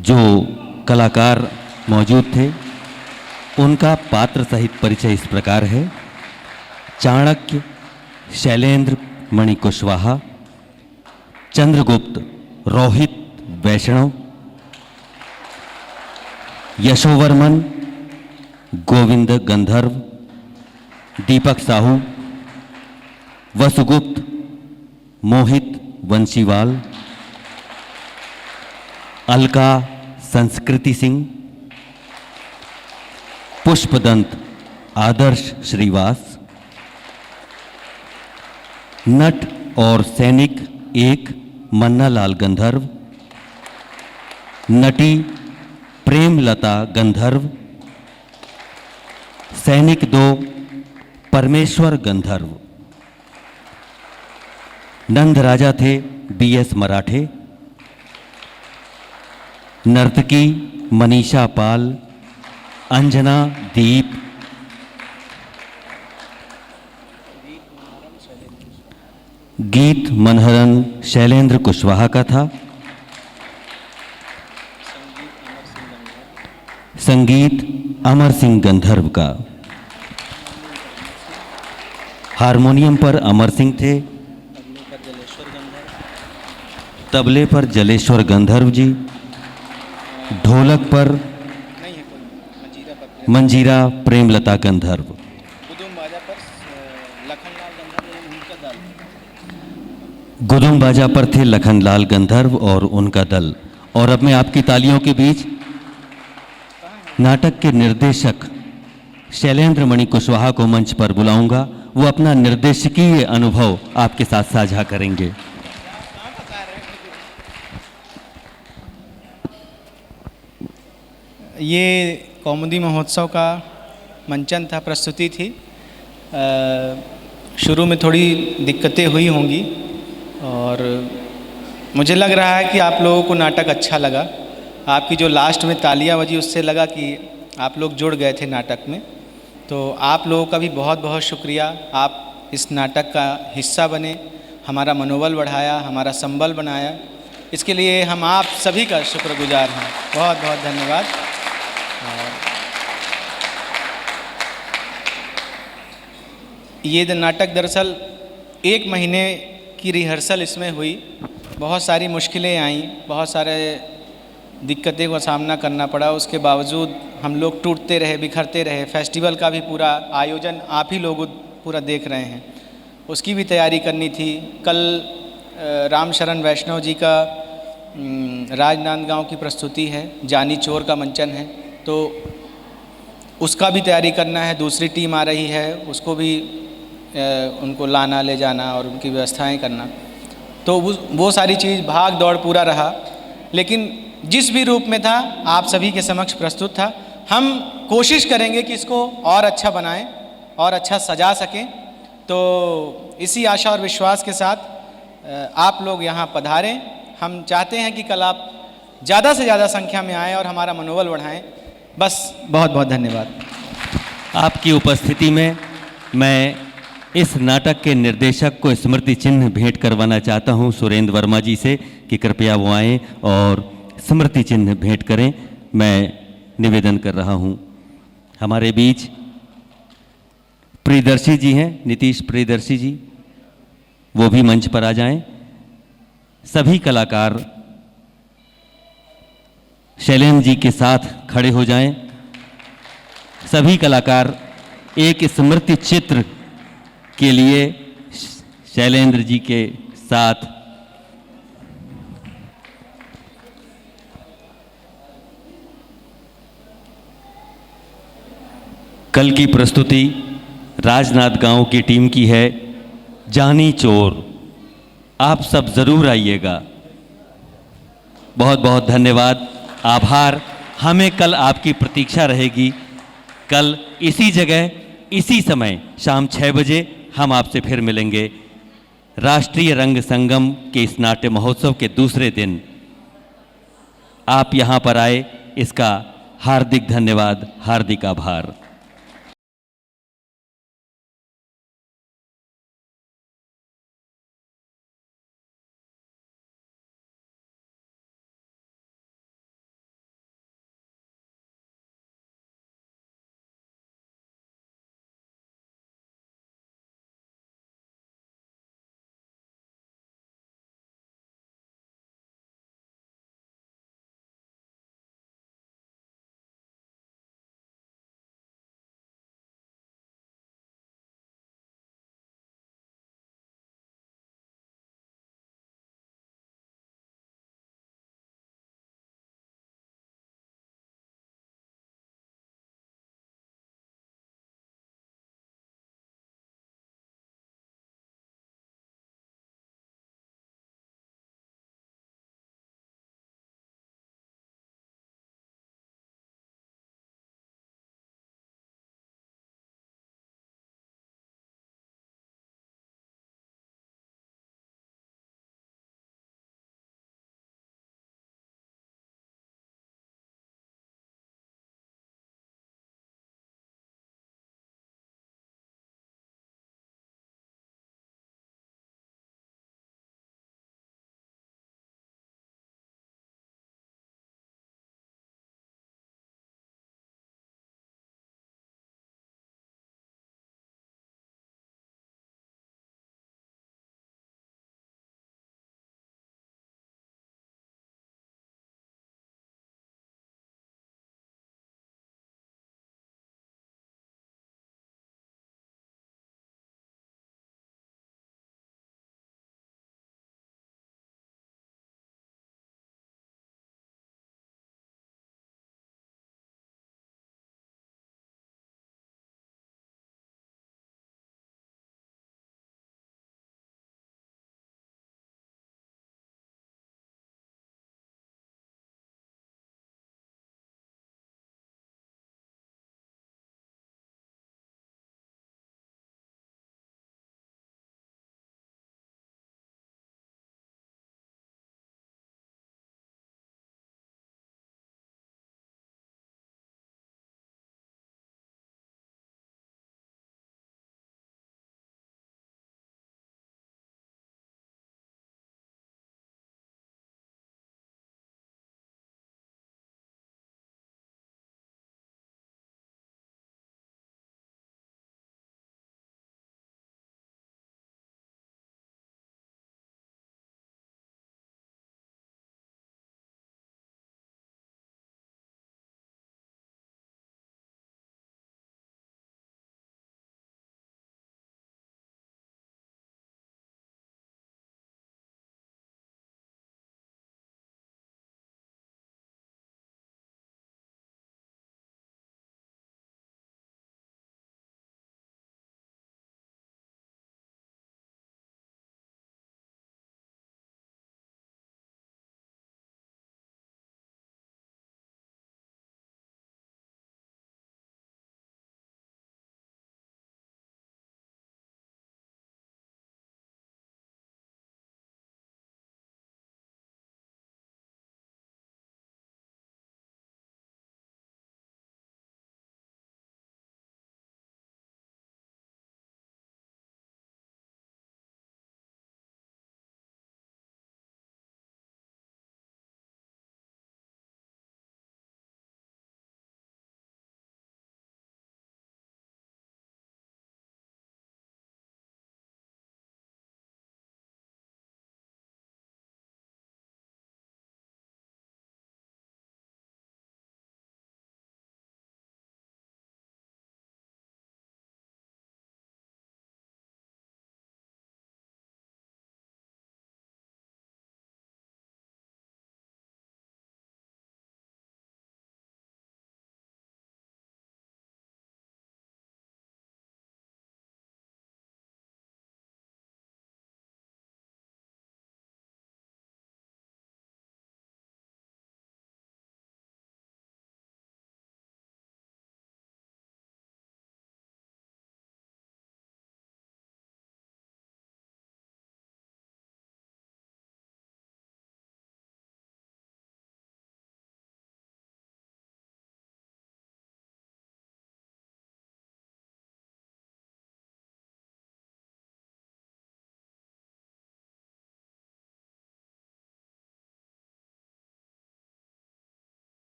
जो कलाकार मौजूद थे उनका पात्र सहित परिचय इस प्रकार है। चाणक्य शैलेंद्र मणि कुशवाहा, चंद्रगुप्त रोहित वैष्णव, यशोवर्मन गोविंद गंधर्व, दीपक साहू, वसुगुप्त मोहित वंशीवाल, अलका संस्कृति सिंह, पुष्पदंत आदर्श श्रीवास, नट और सैनिक 1 मन्नालाल गंधर्व, नटी प्रेमलता गंधर्व, सैनिक 2 परमेश्वर गंधर्व, नंद राजा थे BS मराठे, नर्तकी मनीषा पाल, अंजना दीप, गीत मनहरन शैलेंद्र कुशवाहा का था, संगीत अमर सिंह गंधर्व का, हारमोनियम पर अमर सिंह थे, तबले पर जलेश्वर गंधर्व जी, ढोलक पर मंजीरा प्रेमलता गंधर्व, गुदुम बाजा पर थे लखनलाल गंधर्व और उनका दल। और अब मैं आपकी तालियों के बीच नाटक के निर्देशक शैलेंद्र मणि कुशवाहा को मंच पर बुलाऊंगा। वो अपना निर्देशकीय अनुभव आपके साथ साझा करेंगे। ये कौमुदी महोत्सव का मंचन था, प्रस्तुति थी। शुरू में थोड़ी दिक्कतें हुई होंगी और मुझे लग रहा है कि आप लोगों को नाटक अच्छा लगा। आपकी जो लास्ट में तालियां बजी उससे लगा कि आप लोग जुड़ गए थे नाटक में। तो आप लोगों का भी बहुत बहुत शुक्रिया। आप इस नाटक का हिस्सा बने, हमारा मनोबल बढ़ाया, हमारा संबल बनाया। इसके लिए हम आप सभी का शुक्रगुजार हैं। बहुत बहुत धन्यवाद। ये नाटक दरअसल 1 महीने की रिहर्सल इसमें हुई। बहुत सारी मुश्किलें आईं, बहुत सारे दिक्कतें का सामना करना पड़ा। उसके बावजूद हम लोग टूटते रहे, बिखरते रहे। फेस्टिवल का भी पूरा आयोजन आप ही लोग पूरा देख रहे हैं, उसकी भी तैयारी करनी थी। कल रामशरण वैष्णव जी का राजनांदगांव की प्रस्तुति है, जानी चोर का मंचन है, तो उसका भी तैयारी करना है। दूसरी टीम आ रही है, उसको भी उनको लाना ले जाना और उनकी व्यवस्थाएं करना। तो वो सारी चीज़ भाग दौड़ पूरा रहा, लेकिन जिस भी रूप में था आप सभी के समक्ष प्रस्तुत था। हम कोशिश करेंगे कि इसको और अच्छा बनाएं और अच्छा सजा सकें। तो इसी आशा और विश्वास के साथ आप लोग यहाँ पधारें। हम चाहते हैं कि कल आप ज़्यादा से ज़्यादा संख्या में आएँ और हमारा मनोबल बढ़ाएं। बस बहुत बहुत धन्यवाद। आपकी उपस्थिति में मैं इस नाटक के निर्देशक को स्मृति चिन्ह भेंट करवाना चाहता हूं सुरेंद्र वर्मा जी से कि कृपया वो आएँ और स्मृति चिन्ह भेंट करें। मैं निवेदन कर रहा हूं। हमारे बीच प्रियदर्शी जी हैं, नीतीश प्रियदर्शी जी, वो भी मंच पर आ जाएं। सभी कलाकार शैलेंद्र जी के साथ खड़े हो जाएं। सभी कलाकार एक स्मृति चित्र के लिए शैलेंद्र जी के साथ कल की प्रस्तुति राजनांदगांव की टीम की है, जानी चोर। आप सब जरूर आइएगा। बहुत बहुत धन्यवाद, आभार। हमें कल आपकी प्रतीक्षा रहेगी। कल इसी जगह इसी समय शाम 6 बजे हम आपसे फिर मिलेंगे। राष्ट्रीय रंग संगम के इस नाट्य महोत्सव के दूसरे दिन आप यहाँ पर आए, इसका हार्दिक धन्यवाद, हार्दिक आभार।